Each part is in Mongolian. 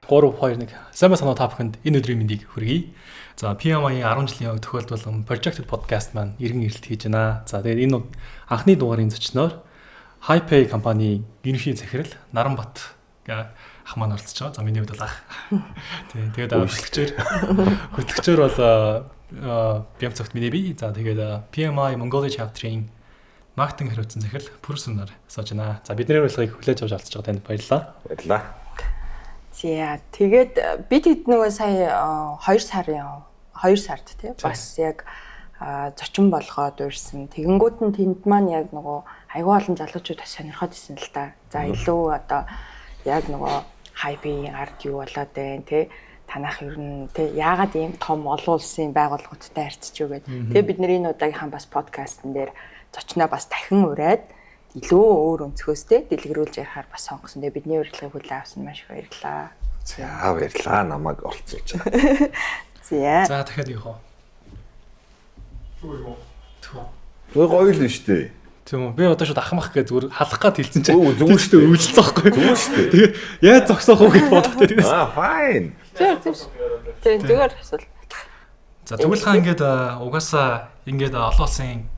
3 2 1 сайн байна та бүхэнд энэ өдрийн мэндийг хүргэе. За PMI-ийн 10 жилийн өмнө тохиолдуулсан Projected Podcast маань иргэн ирэлт хийж байна. За тэгээд энэ анхны дугаарын зочноор HiPay компани гиншийн захирал Наранбат ах маань оролцож байгаа. За миний хувьд бол ах. Тэгээд хөтлөгчөөр бол Бямцогт миний бие. За тэгээд PMI Mongolia chapter-ийн маркетинг хариуцсан захирал Пүрсүнаар сууж байна. За бидний урилгыг хүлээж авч оролцож байгаа танд баярлалаа. Баярлалаа. За тэгээд бид хэд нөгөө сая 2 сард тий бас яг зочин болгоод урьсан. Тэгэнгүүт нь тэнд маань яг нөгөө аюул олон залуучууд сонирхоод исэн л та. За илүү одоо яг нөгөө хайпийн ард юу болоод байна тий. Танах ер нь тий яагаад ийм том олон улсын байгууллагуудтай харьцаж юу гэдэг. Тэгээ бид нэр энэ удаагийнхаа бас подкастн дээр зочноо бас дахин ураад илүү өөр өнцгөөстэй дэлгэрүүлж ярихаар бас сонгосон. Тэгээ бидний урилгыг хүлээн авсан маш их баярлалаа. За баярлалаа намайг оролцуулж байгаа. За дахиад юу вэ? Түр гоё л шүү дээ. Тийм үү. Би одоо шууд ахмах гэж зүгээр халах гад хэлсэн чинь зүгээр шүү дээ. Үйлцсэн байхгүй. Зүгээр шүү дээ. Тэгээд яаж зогсоох вэ гэж бодох тэгээд. Fine. Зүгээр асуул. За тэгвэл хаа ингээд угаасаа ингээд олон улсын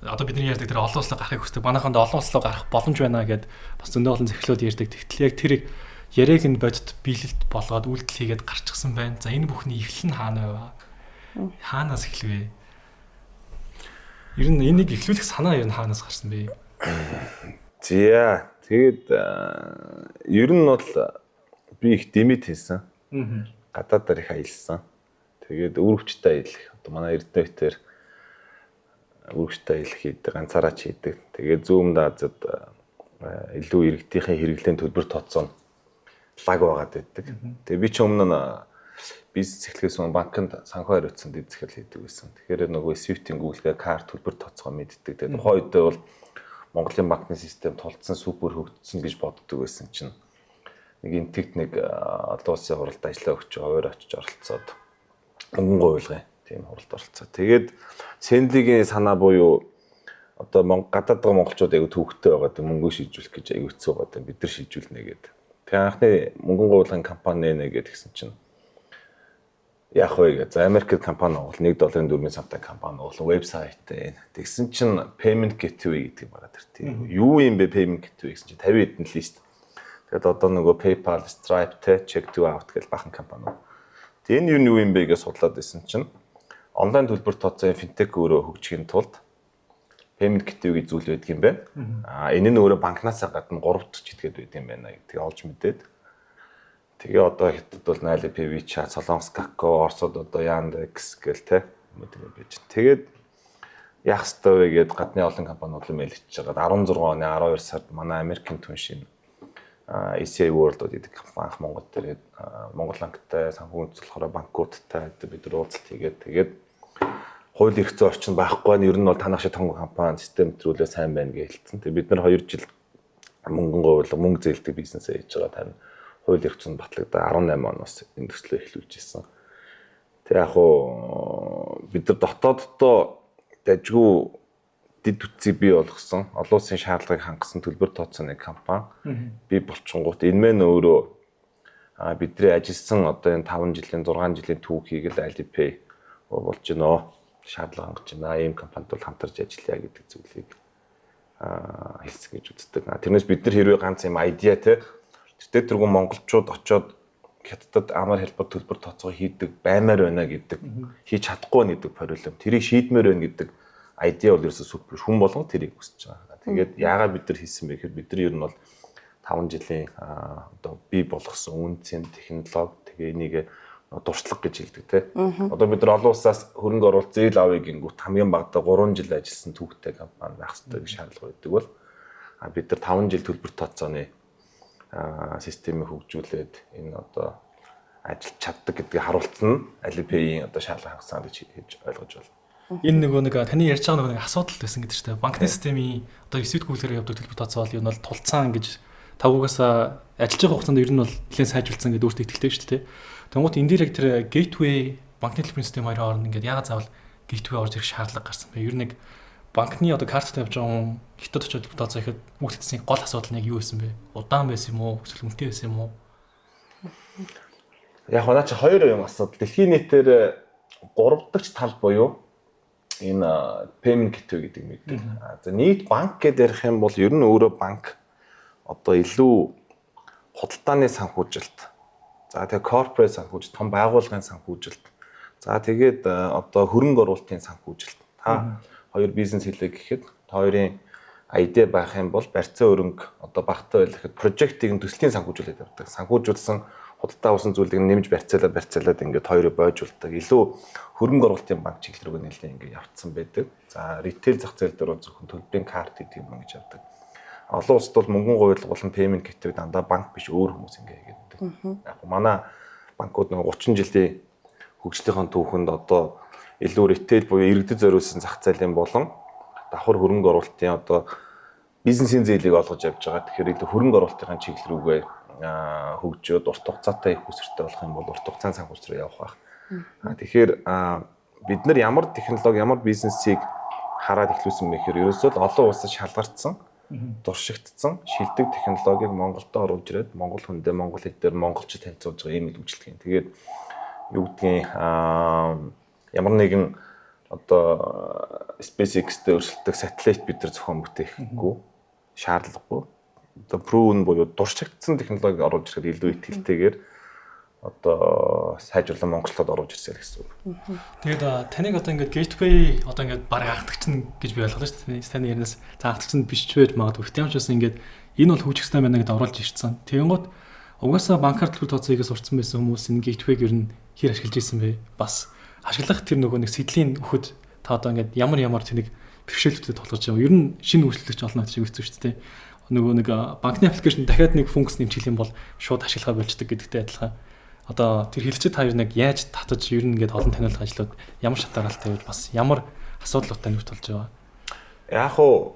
одоо бидний ярьдаг тэр олон улсаа гарахыг хүсдэг. Манайханд олон улс руу гарах боломж байна гэд бас зөндөө олон захирлууд ярьдаг. Тэгтэл яг тэр яриаг нь бодит биелэлт болгоод үйлдэл хийгээд гарчихсан байна. За энэ бүхний эхлэл нь хаана вэ? Хаанаас эхлэв? Ер нь энийг эхлүүлэх санаа ер нь хаанаас гарсан бэ? За тэгээд ер нь бол би их дэмэд хийсэн. Гадаадаар их аялсан. Тэгээд өргөчтэй аялах. Одоо манай Эрдэнэтээр өргөчтэй аялах хийдэг, ганцаараа ч хийдэг. Тэгээд зүүн Азад илүү иргэдийнхээ хэрэглээний төлбөр тооцоо лаг байгаад байдаг. Тэгээ би ч өмнө нь бизнес эхлэхээс өмнө банкнд санхүү хариуцсан дэд захирал хийдэг байсан. Тэгэхээр нөгөө Swift-ийн гүйлгээ карт төлбөр тооцоо мэддэг. Тэгээд тухайн үед бол Монголын банкны систем тулцсан супер хөгжсөн гэж боддог байсан чинь нэг энтэгт нэг олон улсын хуралд ажиллаа өгч өөр очиж оролцоод мөнгөн гуйлгын тийм хуралд оролцоо. Тэгээд Сэндлигийн санаа буюу одоо гадаад байгаа монголчууд аягүй төвөгтэй байгаа даа мөнгө шийдвэрлэх гэж аягүй хэцүү байгаа даа бид нар шийдвэрлэнэ гэдэг. Тэгээ анхны мөнгөн гуйлгын компани нэгээд гисэн чинь яах вэ гэж. За Америкт компани бол $1.4 сантаа компани бол вебсайттай. Тэгсэн чинь payment gateway гэдэг юм байна тэр тийм. Юу юм бэ payment gateway гэсэн чинь 50 хэдэн лист. Тэгээд одоо нөгөө PayPal, Stripe, Check2Out гэх бахан компани. Тэгээ энэ юу юм бэ гэж судлаад байсан чинь онлайн төлбөр тооцоолын финтек өөрөө хөгжихийн тулд payment gateway зүйл байдаг юм байна. Энэ нь өөрөө банкнаас гадна 3 дахь чиглэлд байдаг юм байна гэдгийг олж мэдээд. Тэгээ одоо хятад бол Alipay, WeChat, Солонгос, Kakao, Оросод одоо Yandex гэл те мэдээ байж. Тэгээд яах ёстой вэ гэд гадны олон компаниуд мэйлж байгаа. 16 оны 12 сард манай Америкийн түншийн ECA World гэдэг компани анх Монгол дээр Монгол банктай санхүү үндэслэлээр банкудтай бид нар уулзалт тэгээд хууль эрх зүйн орчин байхгүй нь ер нь бол танах шиг том компани систем төрлөө сайн байна гэж хэлсэн. Тэгээд бид нар 2 жил мөнгөн гуйлга мөнгө зээлдэг бизнесээ хийж байгаа тань хууль эрх зүйн батлагдаа 18 оноос энэ төслөө эхлүүлж ирсэн. Тэг яг уу бид нар дотооддоо дажгүй дид үтцийг бий болгосон олон улсын шаардлагыг хангасан төлбөр тооцооны компани бий болчингууд энэ мэн өөрөө бидний ажилласан одоо энэ 5 жилийн 6 жилийн түүхийг л Alipay болж гинөө шаардлага хангаж байна. Ийм компанид бол хамтарч ажиллая гэдэг зүйлийг хэлсэн гэж үздэг. Тэрнээс бид нар хэрвээ ганц юм айдиа те тэр тэргүүн монголчууд очоод хятадд амар хэлбэр төлбөр тооцоо хийдэг баймаар байна гэдэг хийж чадахгүй байна гэдэг проблем. Тэрийг шийдмээр байна гэдэг айдиа бол ерөөсө супер хүн болгон тэрийг хүсэж байгаа. Тэгээд яагаад бид нар хийсэн бэ гэхээр бид нар ер нь бол 5 жилийн одоо бий болгосон үнцэн технологи тэгээ энийг дуршлаг гэж хэлдэг те. Одоо бид нар олон улсаас хөрөнгө оруулалт зээл авъя гингүүт хамгийн багадаа 3 жил ажилласан түүхтэй компани байх хэрэгтэй гэж шаардлага байдаг бол бид нар 5 жил төлбөр тооцооны системийг хөгжүүлээд энэ одоо ажиллаж чаддаг гэдгийг харуулсан нь Alipay-ийн одоо шаардлага хангасан гэж хийж ойлгож байна. Энэ нэг таны ярьж байгаа нэг асуудал байсан гэдэг чинь банкны системийн одоо Swift гүйлгээр явдаг төлбөр тооцоол юу нь бол тулцсан гэж тавуугаас ажиллаж байгаа хугацаанд ер нь бол нэлээд сайжруулсан гэдэг өөртөө итгэлтэй шүү дээ. Тэнгуут энэ дээр яг тэр gateway банкны төлбөрийн систем хоёрын хооронд ингээд яагаад заавал gateway орж ирэх шаардлага гарсан бэ? Ер нь нэг банкны одоо карттай явж байгаа хүн хятад очоод төлбөр тооцоо ихэд үүсгэсэн гол асуудал нь яг юу байсан бэ? Удаан байсан юм уу? Эсвэл үнэтэй байсан юм уу? Яг наа чи хоёр юм асуудал. Дэлхийн нийтээр 3 дахь тал буюу энэ payment gateway гэдэг юм гэдэг. За нийт банк гэдээ ярих юм бол ер нь өөрөө банк одоо илүү худалдааны санхүүжилт. За тэгээ corporate санхүүжилт, том байгууллагын санхүүжилт. За тэгээд одоо хөрөнгө оруулалтын санхүүжилт. Та хоёр бизнес хийлээ гэхэд хоёрын idea байх юм бол барьцаа өрөнгө одоо багтаа байлгахад project-ийг төслийн санхүүжүүлээд явдаг. Санхүүжүүлсэн худалдаа авсан зүйлийг нэмж барьцаалаад ингээд хоёрыг бойжуулдаг. Илүү хөрөнгө оруулалтын банк чиглэл рүү нэлээд ингээд явцсан байдаг. За retail зах зээл дээр зөвхөн төлбөрийн карт гэдэг юм гэж явдаг. Олон улсад бол мөнгөн гуйл болон payment gateway дандаа банк биш өөр хүмүүс ингээд хийгээд байдаг. Яг манай банкуд нэг 30 жилийн хөгжлийнхаа түүхэнд одоо илүү retail буюу иргэдэд зориулсан зах зээлийн болон давхар хөрөнгө оруулалтын одоо бизнесийн зээлийг олгож явж байгаа. Тэгэхээр илүү хөрөнгө оруулалтын чиглэл рүүгээ хөгжөөд урт хугацаатай их үсэртэй болох юм бол урт хугацааны санхүүжилт рүү явах байх. Тэгэхээр бид нар ямар технологи, ямар бизнесийг хараад эхлүүлсэн бэ гэхээр ерөөсөө л олон улсад шалгартсан, дуршигдсан шилдэг технологиг Монголд оруулж ирээд монгол хүндээ монгол хэл дээр монголчууд танилцуулж байгаа юм л үйлчлэг юм. Тэгээд юу гэдгийг ямар нэгэн одоо SpaceX-тэй өрсөлдөх сателлит бид нар зохион бүтээхгүй шаардлагагүй. Одоо proven буюу дуршигдсан технологиг оруулж ирэхэд илүү ихтэйгээр одоо сайжруулан монголчууд оруулж ирсээр гэсэн үг. Тэгээд таныг одоо ингээд gateway одоо ингээд баг ахтагч нь гэж би ойлгоо шүү дээ. Таны ярнаас за ахтагч нь биш ч байж магадгүй. Гэвч ямар ч байсан ингээд энэ бол хөгжих ёстой байна гэдээ оруулж ирсэн. Тэгэнгუთ угаасаа банкар төлөв тооцоогоо сурцсан байсан хүмүүс энэ gateway-г ер нь хэр ашиглаж ирсэн бэ? Бас ашиглах тэр нөгөө нэг сэдлийн өгөхөд та одоо ингээд ямар тэнийг бэрхшээлүүдэд толгож байгаа. Ер нь шинэ үйлчлэгч олно гэж үзсэн шүү дээ. Нөгөө нэг банкны аппликейшн дахиад нэг функц нэмчихэл юм бол шууд ашиглахаа болждаг гэдэгтэй адилхан. Одоо тэр хэлцэд та яг яаж татаж ер нь ингээд олон таниулах ажлууд ямар шатаагаалтай байж бас ямар асуудлуудтай нөхд болж байгаа. Яг уу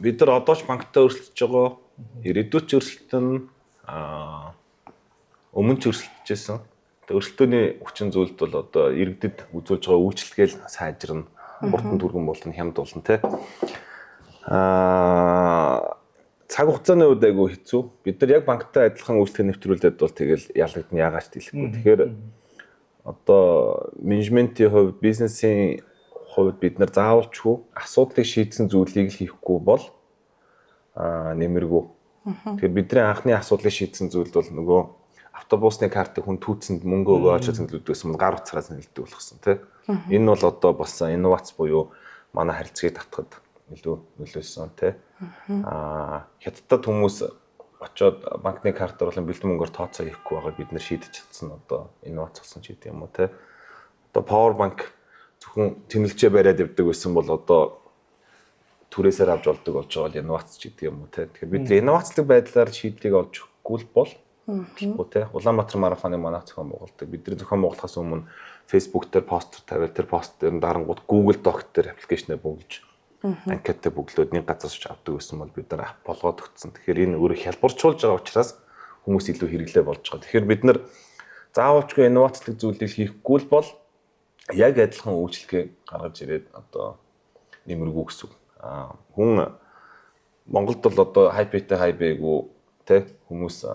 бид нар одоо ч банктай өрсөлдөж байгаа. Ирээдүйд ч өрсөлдөн өмнө ч өрсөлдөжсэн. Өрсөлдөөний хүчин зүйлд бол одоо иргэдэд үзүүлж байгаа үйлчлэгээл сайжирна, уртан түргэн болно, хямд болно те. Цаг хугацааны үед айгүй хэцүү. Бид нар яг банктай адилхан үйлчлэг нэвтрүүлээд бол тэгэл ялгагдана яагаад ч хэлэхгүй. Тэгэхээр одоо менежментийн хувьд, бизнесийн хувьд бид нар заавалчгүй асуудлыг шийдсэн зүйлийг л хийхгүй бол нэмэргүй. Тэгэхээр бидний анхны асуудлыг шийдсэн зүйл бол нөгөө автобусны картыг хүн түүцэнд мөнгө өгөөж зэнгэлүүлдэгсэн бол гар утсараас нэлээд болгосон тий. Энэ бол одоо бас инновац буюу манай харилцааг татахад илүү нөлөөсөн тий. Хятадд хүмүүс очоод банкны картаар болон бэлдэн мөнгөөр тооцоо хийхгүй байгаа бид нар шийдэж чадсан одоо инновац болсон ч гэдэг юм уу тий. Одоо Power Bank зөвхөн тэмэлжээ бариад явдаг байсан бол одоо түрээсээр авч болдог болж байгаа инновац ч гэдэг юм уу тий. Тэгэхээр бид инновацлог байдлаар шийдлийг олж өгөхгүй бол тий. Улаанбаатар марафоны манайх зохион байгуулдаг. Бидний зохион байгуулахаас өмнө Facebook дээр постэр тавиал тэр пост дээр дарангууд Google Doc дээр аппликейшнээ бөглөж анкетаа бөглөөд нэг газар сууж авдаг гэсэн бол бид нар болгоод өгсөн. Тэгэхээр энэ өөрөө хялбарчулж байгаа учраас хүмүүс илүү хэрэглээ болж байгаа. Тэгэхээр бид нар заавалчгүй инновацлог зүйлийг хийхгүй л бол яг адилхан үйлчлэгээ гаргаж ирээд одоо нэмэргүй гэсэн. Хүн Монголд бол одоо хайпэтэй хайбээгүү тий хүмүүс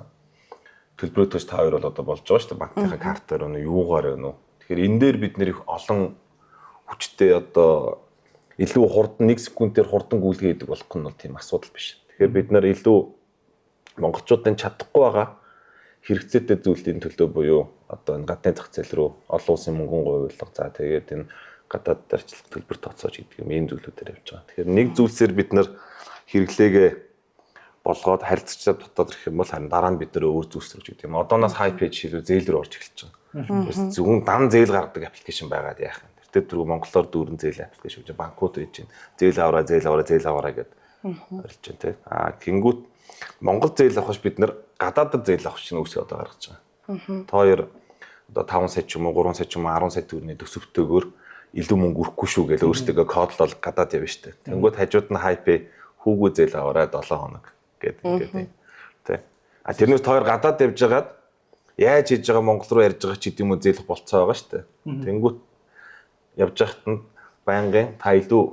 төлбөрөө төж та хоёр бол одоо болж байгаа шүү дээ. Банкныхаа картаар өнө юугаар өнө. Тэгэхээр энэ дээр бид нэр их олон хүчтэй одоо илүү хурдан 1 секундээр хурдан гүйлгээ хийдэг болох нь бол тийм асуудал биш. Тэгэхээр бид нар илүү монголчуудын чадахгүй байгаа хэрэгцээтэй зүйлийн төлөө буюу одоо энэ гадны зах зээл рүү олон улсын мөнгөн гуйлга за тэгээд энэ гадаад дарчлах төлбөр тооцоож гэдэг юм ийм зүйлүүдээр явж байгаа. Тэгэхээр нэг зүйлсээр бид нар хэрэглээгээ болгоод харилцагчдад дотоод ирэх юм бол харин дараа нь бид нэр өөр зүйлс рүү гэдэг юм. Одооноос хай пэйж шилүү зээл рүү орж эхэлж байгаа. Зөвхөн дан зээл гаргадаг аппликейшн байгаад яах юм. Тэр түрүү монголоор дүүрэн зээл аппликейшн гэж банкуд үйж байна. Зээл аваараа гэд орж байна те. Гингүүт монгол зээл авахш бид нар гадаадд зээл авах чинь үүсгэж одоо гаргаж байгаа. Та хоёр одоо 5 сая ч юм уу 3 сая ч юм уу 10 сая төгрөгийн төсөвтөөгөөр илүү мөнгө өрөхгүй шүү гэж өөрсдөө кодлол гадаад явна штэ. Тэнгүүд хажууд нь хайпэ хүүгүү зээл аваараа 7 хоног гэдэг ингээд тий. Тэрнээс тоор гадаад явж байгаад яаж хийж байгаа монгол руу ярьж байгаа ч гэдэм үү зээлэх болцоо байгаа штэ. Тэнгүүд явж байхад нь байнгын та илүү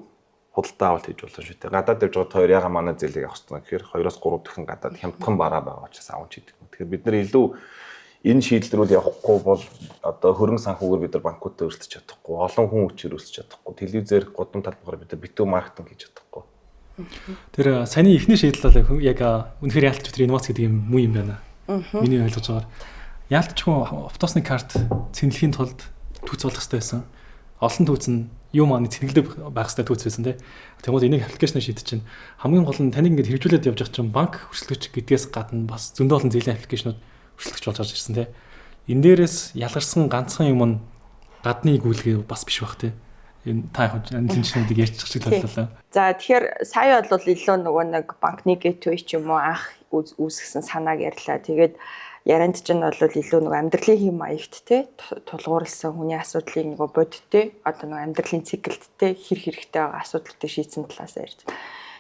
худалдаа авалт хийж болно шүү дээ. Гадаад явж байгаа тоор яга манай зээлийг авах хэрэгтэй гэхээр 2-3 дахин гадаад хямдхан бараа байгаа учраас авч идэг. Тэгэхээр бид нар илүү энэ шийдэл рүү явахгүй бол одоо хөрөнгө санхүүгээр бид нар банкудад өрсөлдөж чадахгүй, олон хүн хүчээр өрсөлдөж чадахгүй, телевизээр гудам талбараар бид нар битүү маркетинг хийж чадахгүй. Тэр саяны эхний шийдэл бол яг үнэхээр яалтч тэр инновац гэдэг юм муу юм байна. Миний ойлгож байгаа. Яалтч хүн автобусны карт цэнэглэхийн тулд түүц болох хэрэгтэй байсан. Олон түүц нь юу маань цэнэглэдэг байх хэрэгтэй түүц байсан тий. Тэгмээд энийг аппликейшнаар шийдэж чинь хамгийн гол нь таныг ингэж хэрэгжүүлээд явж байгаа чинь банк өрсөлдөгч гэдгээс гадна бас зөндөө олон зэлийн аппликейшнууд өрсөлдөгч болж гарч ирсэн тий. Энэ дээрээс ялгарсан ганцхан юм нь гадны гүйлгээ бас биш бах тий. Энэ та яг тэнцэнүүдийг ярьчих шиг таллаа. За тэгэхээр сая бол илүү нөгөө нэг банкны gateway ч юм уу анх үүсгэсэн санааг ярьлаа. Тэгээд ярианд чинь бол илүү нөгөө амьдралын хэм маягт те тулгуурласан хүний асуудлыг нөгөө бодиттэй одоо нөгөө амьдралын циклд те хэрэгтэй байгаа асуудлуудыг шийдсэн талаас ярьж.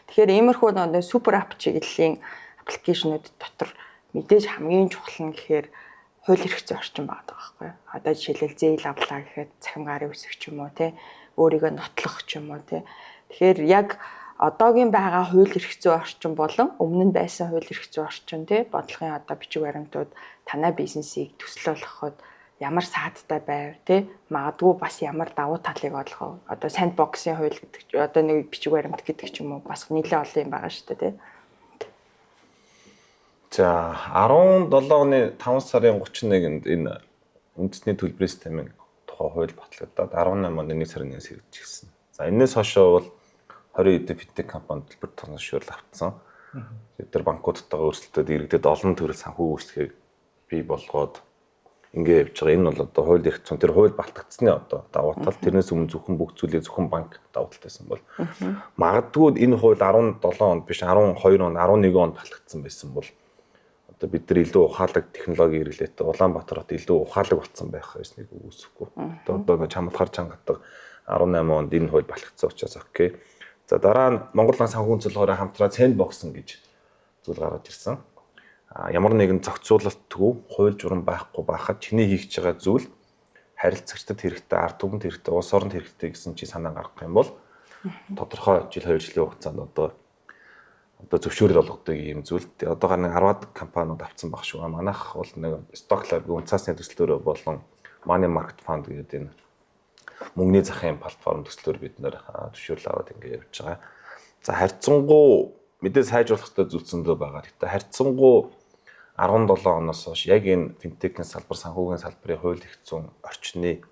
Тэгэхээр иймэрхүү нөгөө супер ап чиглэлийн аппликейшнүүд дотор мэдээж хамгийн чухал нь гэхээр хууль эрх зүйн орчин байгаа байхгүй юу? Одоо жишээлбэл зээл авлаа гэхэд цахим гарын үсэг ч юм уу те өөрийгөө нотлох ч юм уу те. Тэгэхээр яг одоогийн байгаа хууль эрх зүйн орчин болон өмнө нь байсан хууль эрх зүйн орчин тий бодлогын одоо бичиг баримтууд танай бизнесийг төсөл болгоход ямар саадтай байв тий магадгүй бас ямар давуу талыг олгов одоо сандбоксын хууль гэдэг одоо нэг бичиг баримт гэдэг ч юм уу бас нэлээд олон юм байгаа шүү дээ тий. За 17 оны 5 сарын 31-нд энэ үндэсний төлбөрийн системийн тухай хууль батлагдаад 18 онд 1 сарын 1-ээс хэрэгжижсэн. За энэс хойшоо бол 20 эдийн финтек компанид төлбөр тоншуурал автсан. Бид нар банкудтайгаа өрсөлдөд иргэдэд олон төрөл санхүү үйлчлэгийг бий болгоод ингэ явж байгаа. Энэ бол одоо хууль эрх зүйн тэр хууль балтагдсны одоо давуу тал. Тэрнээс өмнө зөвхөн бүх зүйлийг зөвхөн банк давуу талтай байсан бол магадгүй энэ хууль 17 онд биш 12 он 11 онд балтагдсан байсан бол одоо бид нар илүү ухаалаг технологи хэрэглээтэй Улаанбаатар хот илүү ухаалаг болсон байх ёсныг үүсэхгүй. Одоо чамлахаар чангатдаг 18 онд энэ хууль балтагдсан учраас окей. За дараа нь Монгол Банк санхүүгийн цолгоороо хамтраад Sandbox гэж зүйл гаргаж ирсэн. Ямар нэгэн зохицуулалтгүй хууль журам байхгүй байхад чиний хийх байгаа зүйл харилцагчдад хэрэгтэй, ард түмэнд хэрэгтэй, улс оронд хэрэгтэй гэсэн чи санаа гаргах юм бол тодорхой жил 2 жилийн хугацаанд одоо зөвшөөрөл олгодог юм зүйл. Одоогоор нэг 10-аад компаниуд авсан баг шүү. Манайх бол нэг Stock Lab-ийн үнцаасны төслөөрөө болон Money Market Fund гэдэг энэ мөнгөний захын платформ төслөөр бид нэр зөвшөөрөл аваад ингэ явж байгаа. За харьцангуй мэдээ сайжруулах хэрэгтэй зүйлсэндөө байгаа. Гэхдээ харьцангуй 17 оноос хойш яг энэ финтекийн салбар, санхүүгийн салбарын хууль эрх зүйн орчны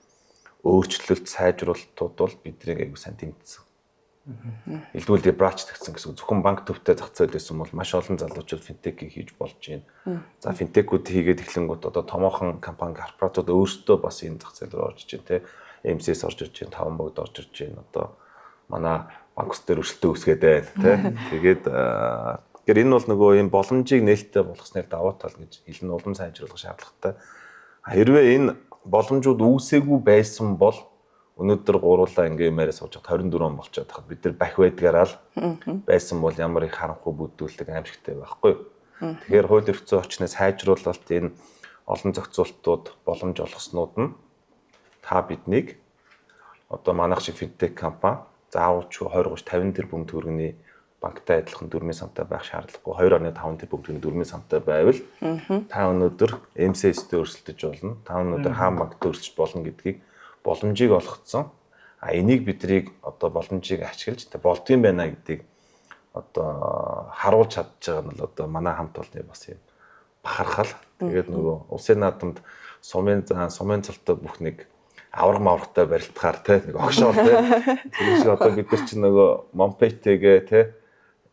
өөрчлөлт, сайжруулалтууд бол биднийг аягүй сайн тэмцсэн. Илдүүлдэ брач тагсан гэсэн зөвхөн банк төвтэй зах зээл байсан бол маш олон залуучууд финтекийг хийж болж байна. За финтекүүд хийгээд эхлэнгүүт одоо томоохон компани, корпорациуд өөрсдөө бас энэ зах зээл рүү орж иж байна те. МСС орж ирж байна, таван богд орж ирж байна. Одоо манай банкс дээр өршөлтөө үсгээд байна те. Тэгээд тэгэхээр энэ бол нөгөө юм боломжийг нээлттэй болгосноор давуу тал гэж хэлнэ улам сайжруулах шаардлагатай. Хэрвээ энэ боломжууд үүсээгүй байсан бол өнөөдөр гуруулаа ингээ юмараа сууж 24 он болчиход хахад бид нар бах байдгаараа л байсан бол ямар их харанхуй бүдүүлдэг аимшигтай байхгүй. Тэгэхээр хууль эрх зүйн орчныг сайжруулалт энэ олон зохицуултууд боломж олгоснууд нь та биднийг одоо манайх шиг финтек компани заавалчгүй 20-30 50 тэрбум төгрөгийн банктай адилхан дөрмийн самтай байх шаардлагагүй 2.5 тэрбум төгрөгийн дөрмийн самтай байвал та өнөөдөр МСС-тэй өрсөлдөж болно. Та өнөөдөр хаан банктай өрсөлдөж болно гэдгийг боломжийг олгоцсон. Энийг бидрийг одоо боломжийг ашиглаж болдгийм байна гэдгийг одоо харуулж чадж байгаа нь бол одоо манай хамт олонны бас юм бахархал. Тэгээд нөгөө улсын наадамд сумын цолтой бүх нэг авраг маврагтай барилдахаар те нэг огшоол те тэр шиг одоо бид нар чинь нөгөө Монпейтэйгээ те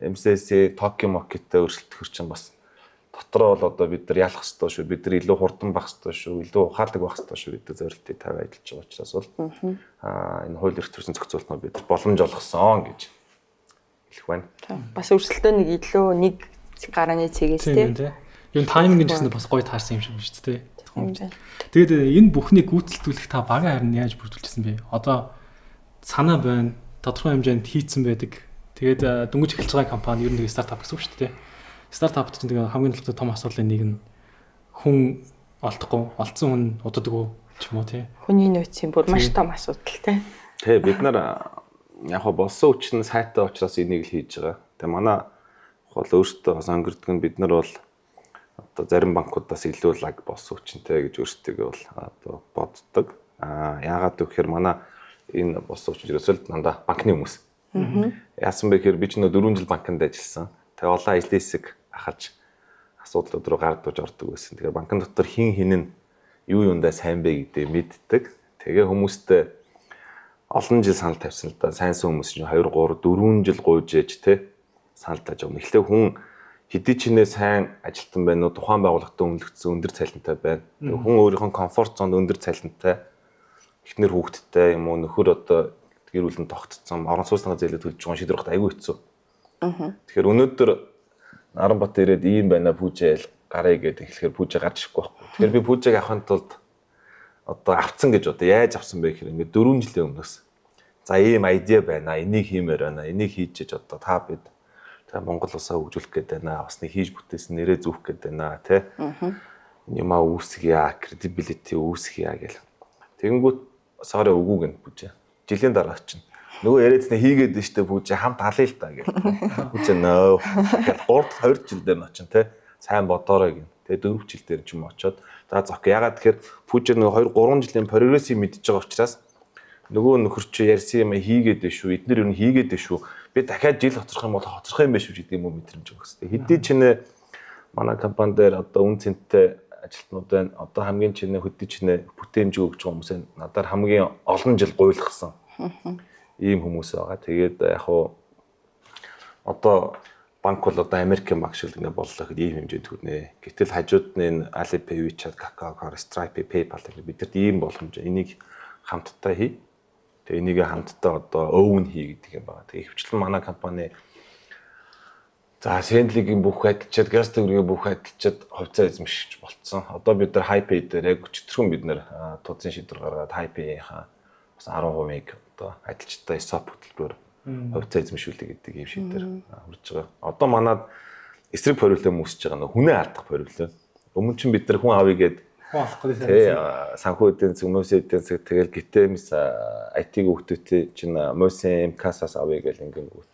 МСС Токио маркеттэй өрсөлдөх чинь бас дотроо бол одоо бид нар ялах хэрэгтэй шүү. Бид нар илүү хурдан байх хэрэгтэй шүү. Илүү ухаалаг байх хэрэгтэй шүү гэдэг зорилтыг тавь ажиллаж байгаа учраас бол энэ хууль эрх төрсөн зохицуултыг бид боломж олгосон гэж хэлэх байна. Бас өрсөлдөө нэг илүү нэг гарааны цэгээс те. Юу тайминг гэсэн бас гоё таарсан юм шиг байна шүү дээ. Тэгээд энэ бүхнийг гүйцэлдүүлэх та багаа харин яаж бүрдүүлчихсэн бэ? Одоо санаа байна, тодорхой хэмжээнд хийцэн байдаг. Тэгээд дөнгөж эхэлж байгаа компани ер нь нэг стартап гэсэн үг шүү дээ. Стартапт чинь тэгээд хамгийн том асуудлын нэг нь хүн олдохгүй, олдсон хүн удаагүй ч юм уу тий. Хүний нөөцийн бүр маш том асуудал тий. Тэг бид нар яг болсон үчин сайтай учраас энийг л хийж байгаа. Тэг манай бол өөртөө сонгордог нь бид нар бол одоо зарим банкудаас илүү лаг болсон хүчтэй гэж өөрсдөө бол одоо боддог. Яагаад гэвэл манай энэ болсон хүч ерөөсөө дандаа банкны хүмүүс. Яасан бэ гэхээр би ч нөө 4 жил банкнд ажилласан. Тэгээ олон ажлын хэсэг ахаж асуудлууд руу гардууж ордог байсан. Тэгээ банкн дотор хин нь юу юундаа сайн бэ гэдээ мэддэг. Тэгээ хүмүүстэй олон жил санал тавьсан л да. Сайнсан хүмүүс чинь 2 3 4 жил гуйж ээж те санал тавьж байгаа. Эхлээ хүн хэдий ч нэ сайн ажилтан байна уу, тухайн байгууллагатай үнэлэгдсэн өндөр цалинтай байна. Тэгээ хүн өөрийнхөө комфорт зонд өндөр цалинтай, эхнэр хүүхэдтэй юм уу нөхөр одоо гэр бүлэнд тогтцсон, орон сууцны зээлээ төлж байгаа шийдвэр гаргах айгүй хэцүү. Тэгэхээр өнөөдөр Наранбат ирээд ийм байна пүүжээл гарыг гэдэг эхлэхээр пүүжэ гарч ирэхгүй байхгүй. Тэгэхээр би пүүжээг авахын тулд одоо авцсан гэж одоо яаж авсан бэ гэхээр ингээд 4 жилийн өмнөөс за ийм айдиа байна, энийг хиймээр байна, энийг хийж одоо та бид Монгол улсаа хөгжүүлэх гээд байна, басны хийж бүтээсэн нэрээ зүүх гээд байна, тэ. Юмаа үүсгийа, credibility үүсгийа гэл. Тэгэнгүүт sorry үгүй гэн пүүжэ. Жилийн дараа очино. Нөгөө яриадснаа хийгээд нь штэ пүүжэ хамт халъя л та гэл. Пүүжэ нөө. Тэгэхээр 3-2 жил дээр нь очино, тэ. Сайн бодоорой гэн. Тэгээ 4 жил дээр ч юм очоод за зок ягаад тэгэхээр пүүжэр нөгөө 2-3 жилийн прогрессыг мэдж байгаа учраас нөгөө нөхөр чи ярьсан юм хийгээд дээ шүү. Эднэр юу хийгээд дээ шүү. Би дахиад жил хоцрох юм бол хоцрох юм биш үү гэдэг юм уу мэдрэмж өгөх хэрэгтэй. Хэдий ч нэ манай компани дээр одоо үн цэнтэй ажилтнууд байна. Одоо хамгийн чинээ хөдий чинээ бүтээмж өгж байгаа хүмүүс надаар хамгийн олон жил гуйлгасан. Ийм хүмүүс байгаа. Тэгээд яг хуу одоо банк бол одоо Америкийн банк шиг ингэ боллоо гэхэд ийм хэмжээнд хүрнэ. Гэтэл хажууд нь Alipay, WeChat, Kakao, Stripe, PayPal гэх бидэрт ийм боломж. Энийг хамтдаа хий. Тэгээ энийг хамтдаа одоо own хий гэдэг юм байна. Тэгээ хвчлэн манай компани за Sendly-гийн бүх адилчаад, Gaster-гийн бүх адилчаад хувьцаа эзэмшигч болцсон. Одоо бид нар HiPay дээр яг өчтөрхөн бид нар туудсан шийдвэр гаргаад HiPay-ийнхаа бас 10%-ийг одоо адилчтай SOP хөтөлбөрөөр хувьцаа эзэмшүүлэх гэдэг ийм шийдвэр хүрж байгаа. Одоо манад эсрэг профилээ мөсөж байгаа нөх хүнээ алдах профилээ. Өмнө чинь бид нар хүн авъя гэдэг олохгүй сайн. Санхүү эдийн засаг, мөс эдийн засаг тэгэл гитэмс IT-г хөгтөтэй чинь мөсийн МКС-аас авъя гэл ингэнгүүт.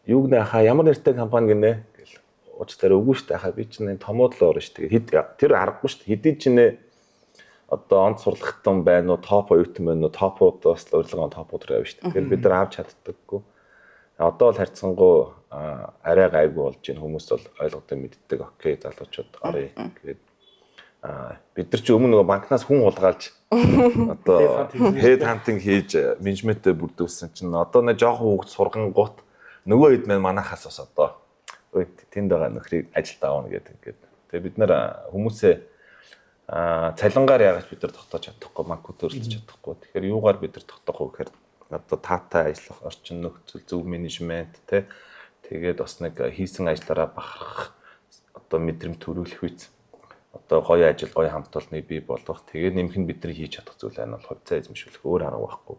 Юуг нэ хаа ямар нэртэй компани гинэ гэл уучлаарай үгүй шүү дээ хаа би чинь томууд л орно шүү дээ. Тэр аргагүй шүү дээ. Хэдий ч нэ одоо онц сурлагтан байна уу, топ оюутан байна уу, топуудаас л урилгын топууд руу явна шүү дээ. Тэгэхээр бид нар авч чаддаггүй. Одоо бол харьцангуй арай гайгүй болж байна. Хүмүүс бол ойлгодоо мэддэг. Окей, залуучууд оръё гэдэг. Бид нар ч өмнө нөгөө банкнаас хүн хулгайлж одоо head hunting хийж менежментээ бүрдүүлсэн чинь одоо нэг жоохон хүүхд сурган гут нөгөө хэд манахаас бас одоо тэнд байгаа нөхрийг ажилд авах гэдэг ингээд. Тэгээ бид нар хүмүүсээ цалингаар яагаад бид нар тогтоож чадахгүй, банкуд өрсөлдөж чадахгүй. Тэгэхээр юугаар бид нар тогтоох вэ гэхээр одоо таатай ажиллах орчин нөхцөл зөв менежмент те тэгээд бас нэг хийсэн ажлаараа бахархах одоо мэдрэмж төрүүлэх үйц. Одоо гоё ажил, гоё хамт олныг бий болгох. Тэгээд нэмэх нь бидний хийж чадах зүйл байна бол хувьцаа эзэмшүүлэх өөр арга байхгүй.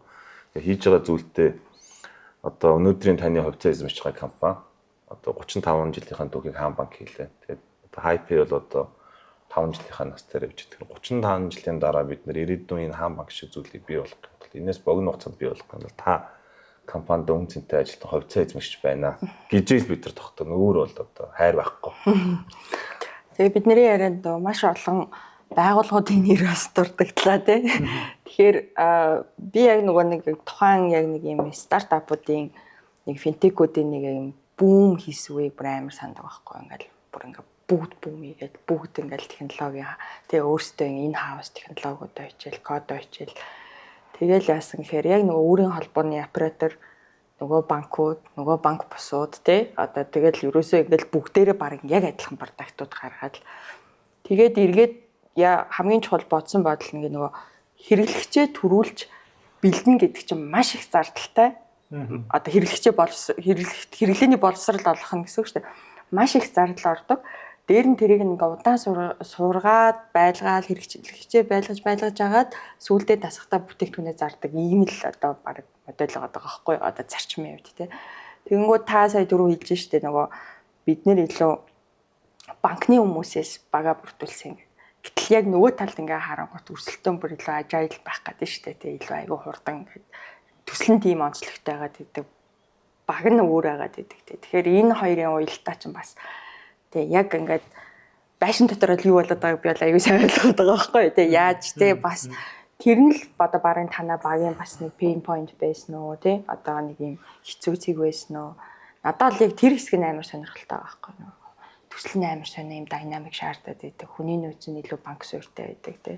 Тэгээд хийж байгаа зүйлдээ одоо өнөөдрийн таны хувьцаа эзэмшиж байгаа компани одоо 35 жилийнхаа түүхийг хаан банк хийлээ. Тэгээд одоо HiPay бол одоо 5 жилийнхаа нас дээр явж байгаа. 35 жилийн дараа бид нэр ирээдүйн энэ хаан банк шиг зүйлийг бий болгох юм бол энэс богино хугацаанд бий болгох юм бол та компанид үн цэнтэй ажилтан хувьцаа эзэмшиж байна гэж бид нар тогтоно. Өөр бол одоо хайр байхгүй. Тэгээ бидний ярианд маш олон байгууллагуудын нэр бас дурдагдлаа тий. Тэгэхээр би яг нөгөө нэг тухайн яг нэг юм стартапуудын нэг финтекүүдийн нэг юм бүүм хийсвээ бүр амар сандаг байхгүй. Ингээл бүр ингээ бүгд бүүм хийгээд бүгд ингээл технологи тэгээ өөрсдөө энэ хаус технологиудаа хичээл, кодоо хичээл. Тэгэл яасан гэхээр яг нөгөө өөрийн холбооны оператор нөгөө банкуд, нөгөө банк бусууд тий одоо тэгэл ерөөсөө ингээл бүгдээрээ баг яг адилхан продуктууд гаргаад тэгээд эргээд хамгийн чухал бодсон бодол нэг нөгөө хэрэглэгчээ төрүүлж бэлдэн гэдэг чинь маш их зардалтай. Одоо хэрэглээний боловсрал олох нь гэсэн үг шүү дээ. Маш их зардал ордог. Дээр нь тэрийг ингээ удаан сургаад байлгаад хэрэглэгчээ байлгаж агаад сүүлдээ тасахтаа бүтээгдэхүүнээ зардаг ийм л одоо баг модель байгаа байхгүй одоо зарчмын үед тий. Тэгэнгүүт та сая дөрөв хэлж штэ нөгөө бид нэр илүү банкны хүмүүсээс бага бүрдүүлсэн. Гэтэл яг нөгөө талд ингээ харангуут өрсөлдөөн бүр илүү ажайл байх гэдэг штэ тий. Илүү айгүй хурдан гэдэг төсөл нь тийм онцлогтой байгаад идэг. Баг нь өөр байгаад идэг тий. Тэгэхээр энэ хоёрын уялдаа чинь бас тэг яг ингээд байшин дотор л юу болоод байгааг би бол аюу сайн ойлгоод байгаа байхгүй тий. Яаж тий бас тэр нь л одоо багын танаа багийн бас нэг pain point байсан уу тий. Одоо нэг юм хэцүү цэг байсан уу. Надад л яг тэр хэсэг нь амар сонирхолтой байгаа байхгүй юу. Төсөл нь амар сонио юм динамик шаардаад байдаг. Хүний нөөц нь илүү банк суурьтай байдаг тий.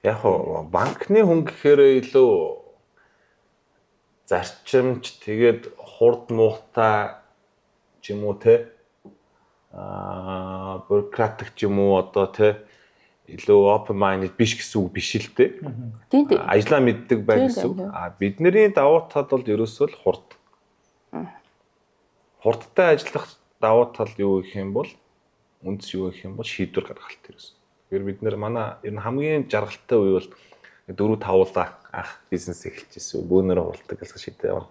Яг нь банкны хүн гэхээр илүү зарчимч тэгээд хурд муухтай ч юм уу те бюрократик ч юм уу одоо те илүү open minded биш гэсэн үг биш л те. Тийм тийм. Ажлаа мэддэг байх гэсэн үг. Бидний давуу тал бол ерөөсөө л хурд. Хурдтай ажиллах давуу тал юу гэх юм бол үндэс юу гэх юм бол шийдвэр гаргалт ерөөс. Тэгэхээр бид нэр манай ер нь хамгийн жаргалтай үе бол 4-5 удаа бизнес эхэлчихсэн. Бөөнөрө хуралдаг гэсэн шийдээ яваа.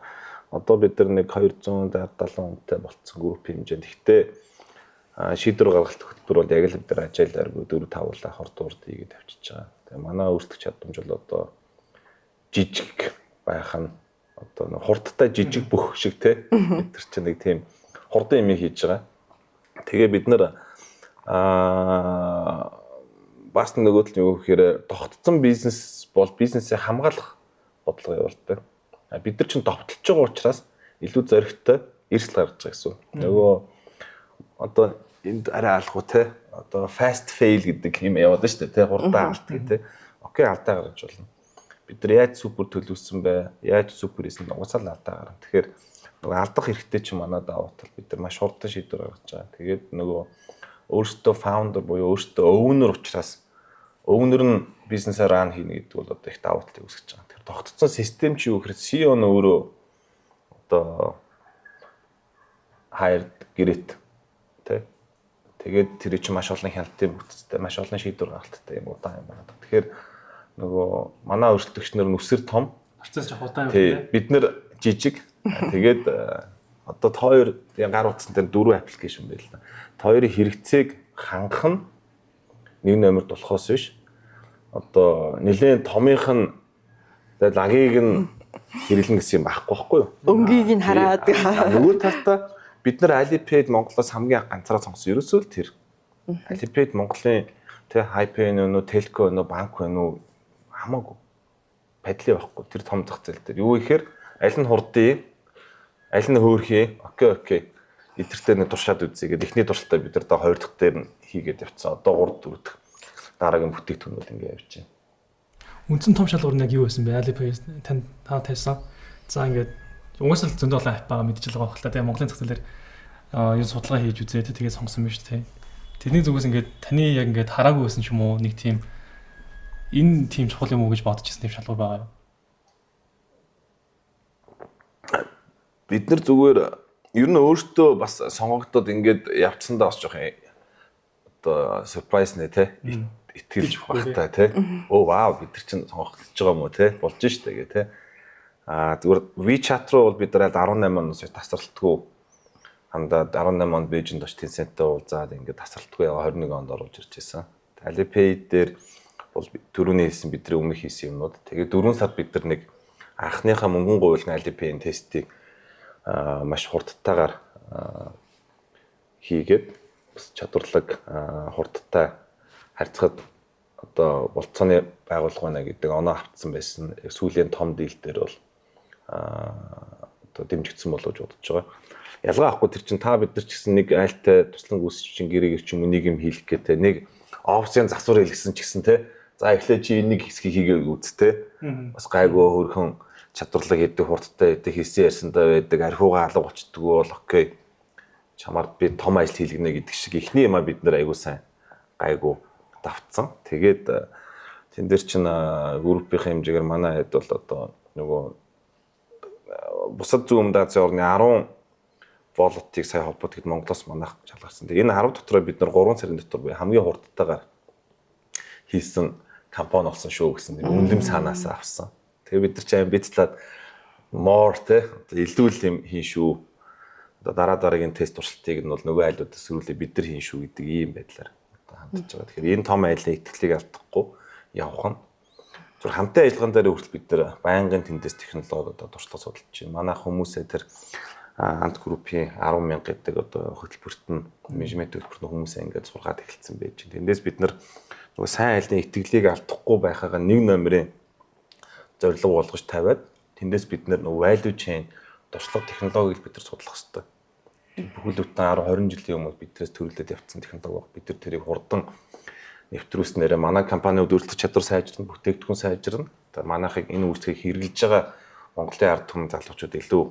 Одоо бид нар нэг 270 хүнтэй болцсон групп хэмжээнд. Гэхдээ шийдвэр гаргалт хөтөлбөр бол яг л бид нар ажиалаар 4-5 удаа хурд хийгээд авчиж байгаа. Тэгээ манай өөрсдөх чадамж бол одоо жижиг байх нь одоо хурдтай жижиг бүх шиг те бид нар чинь нэг тийм хурдан юм хийж байгаа. Тэгээ бид нар бас нөгөө л юу гэхээр тогтцсон бизнес бол бизнесээ хамгаалах бодлого явуулдаг. Бид нар чинь товтлож байгаа учраас илүү зоригтой эрсдэл гаргаж байгаа гэсэн. Нөгөө одоо энд арай алхуу те одоо fast fail гэдэг юм яваад байна шүү дээ те хурдан алддаг те. Окей алдаа гаргаж болно. Бид нар яаж супер төлөвсөн бэ? Яаж супер хийсэн угсаал алдаа гарна. Тэгэхээр нөгөө алдах хэрэгтэй ч манай давуу тал бид нар маш хурдан шийдвэр гаргаж байгаа. Тэгээд нөгөө өөртөө founder буюу өөртөө owner учраас owner нь бизнесээ ран хийнэ гэдэг бол одоо их давуу талыг үүсгэж байгаа. Тэгэхээр тогтцсон систем чи юу гэхээр CEO нь өөрөө одоо hired great тэ. Тэгээд тэр чинь маш олон хяналтын бүтцтэй, маш олон шийдвэр гаргалттай юм удаан юм байна. Тэгэхээр нөгөө манай өрсөлдөгчнөр нь өсөр том, процесс жоох удаан юм байна. Бид нэр жижиг. Тэгээд одоо хоёр гар утсан дээр 4 аппликейшн байл та. Хоёрын хэрэгцээг хангах нь нэг номер болохоос биш. Одоо нэлээд томынх нь тэгээд лагийг нь хэрэглэн гэсэн юм байхгүй юу? Өнгийг нь хараад нөгөө талдаа бид нар Alipay Монголоос хамгийн ганцаараа сонгосон ерөөсөө л тэр. Alipay Монголын тэ Hypay нөө Telco нөө банк нөө хамаагүй падли байхгүй тэр том зах зээл дээр. Юу ихээр аль нь хурдын аль нь хөөрхий окей эдэртээ нэг туршаад үзье гэдэг ихний туршилтаа бид нар доо 2 дахь дээр нь хийгээд явцсан. Одоо 3 4 дахь дараагийн бүтээгдэхүүнүүд ингэ явж байна. Үндсэн том шалгуур нь яг юу байсан бэ? Alipay тань та тавьсан. За ингээд угаасаа л зөндөө олон апп байгаа мэдчихэл байгаа хөлтэй. Тэгээ Монголын зах зээлээр юу судалгаа хийж үзээд тэгээд сонгосон юм шүү дээ. Тэрний зүгээс ингээд таны яг ингээд хараагүй байсан ч юм уу нэг тийм энэ тийм чухал юм уу гэж бодож ирсэн тийм шалгуур байгаа юу? Бид нар зүгээр ер нь өөртөө бас сонгогдоод ингээд явцсандаа бас жоох одоо surprise нэ те итгэл багтай те оо вау бид нар чинь сонгогдож байгаа юм уу те болж штэ гэ те зүгээр WeChat руу бол бид нар 18 оноос тасралтгүй хандаад 18 онд Бээжинд очиж Tencent-тэй уулзаад ингээд тасралтгүй 21 онд оруулж ирж байсан. Alipay дээр бол түрүүний хэлсэн бидний өмнөх хийсэн юмнууд. Тэгээд 4 сард бид нар нэг анхныхаа мөнгөн гуйлгын Alipay-ийн тестийг маш хурдтайгаар хийгээд бас чадварлаг хурдтай харьцахад одоо болцооны байгууллага байна гэдэг оноо автсан байсан. Сүүлийн том дийл дээр бол одоо дэмжигдсэн болов гэж бодож байгаа. Ялгаа авахгүй тэр чинь та бид нар ч гэсэн нэг айлтай туслан гүйцэтгэгчийн гэрээгээр ч юм уу нэг юм хийх гэдэг нэг офисын засвар хэлгсэн ч гэсэн те за эхлээ чи нэг хэсгийг хийгээ үз те бас гайгүй хөрхөн чадварлаг хийдэг хурдтай хийдэг хийсэн ярьсандаа байдаг архиугаа алга болчдгоо бол окей чамаар би том ажил хийлгэнэ гэдэг шиг ихний юмаа бид нар айгуу сайн гайгүй давтсан. Тэгээд тэн дээр чин группийн хэмжээгээр манай хэд бол одоо нөгөө бусад зүүн Азийн орны 10 волотыг сая холбоод хэд Монголоос манайх шалгарсан. Тэгээд энэ 10 дотроо бид нар 3 сарын дотор хамгийн хурдтайгаар хийсэн компани болсон шүү гэсэн нэг үнэм санаас авсан. Тэгээ бид нар ч аим бицлаад more те илүү л юм хийн шүү. Одоо дараагийн тест туршилтыг нь бол нөгөө айлуудаас сөрүүлээ бид нар хийн шүү гэдэг ийм байдлаар одоо хандж байгаа. Тэгэхээр энэ том айлын итгэлийг алдахгүй явах нь зөв хамтын ажиллагаан дээр хүртэл бид нар байнгын тэндээс технологиудаа туршлага судалж байна. Манай хүмүүсээ тэр Ант группийн 10,000 гэдэг одоо хөтөлбөрт нь менежмент хөтөлбөрт нь хүмүүсээ ингээд сургаад эхэлсэн байж байна. Тэндээс бид нөгөө сайн айлын итгэлийг алдахгүй байхаага нэг номерын зорилго болгож тавиад тэндээс бид нөгөө value chain туршлага технологиг бид нар судлах хэрэгтэй. Бүхэл бүтэн 10 20 жилийн өмнө биднээс төрүүлээд явцсан технологи баг. Бид нар тэрийг хурдан нэвтрүүлснээр манай компаниуд үйлчлэх чадвар сайжирна, бүтээгдэхүүн сайжирна. Тэгээ манайхыг энэ үйлчлэгийг хэрэглэж байгаа Монголын ард түмэн залуучууд илүү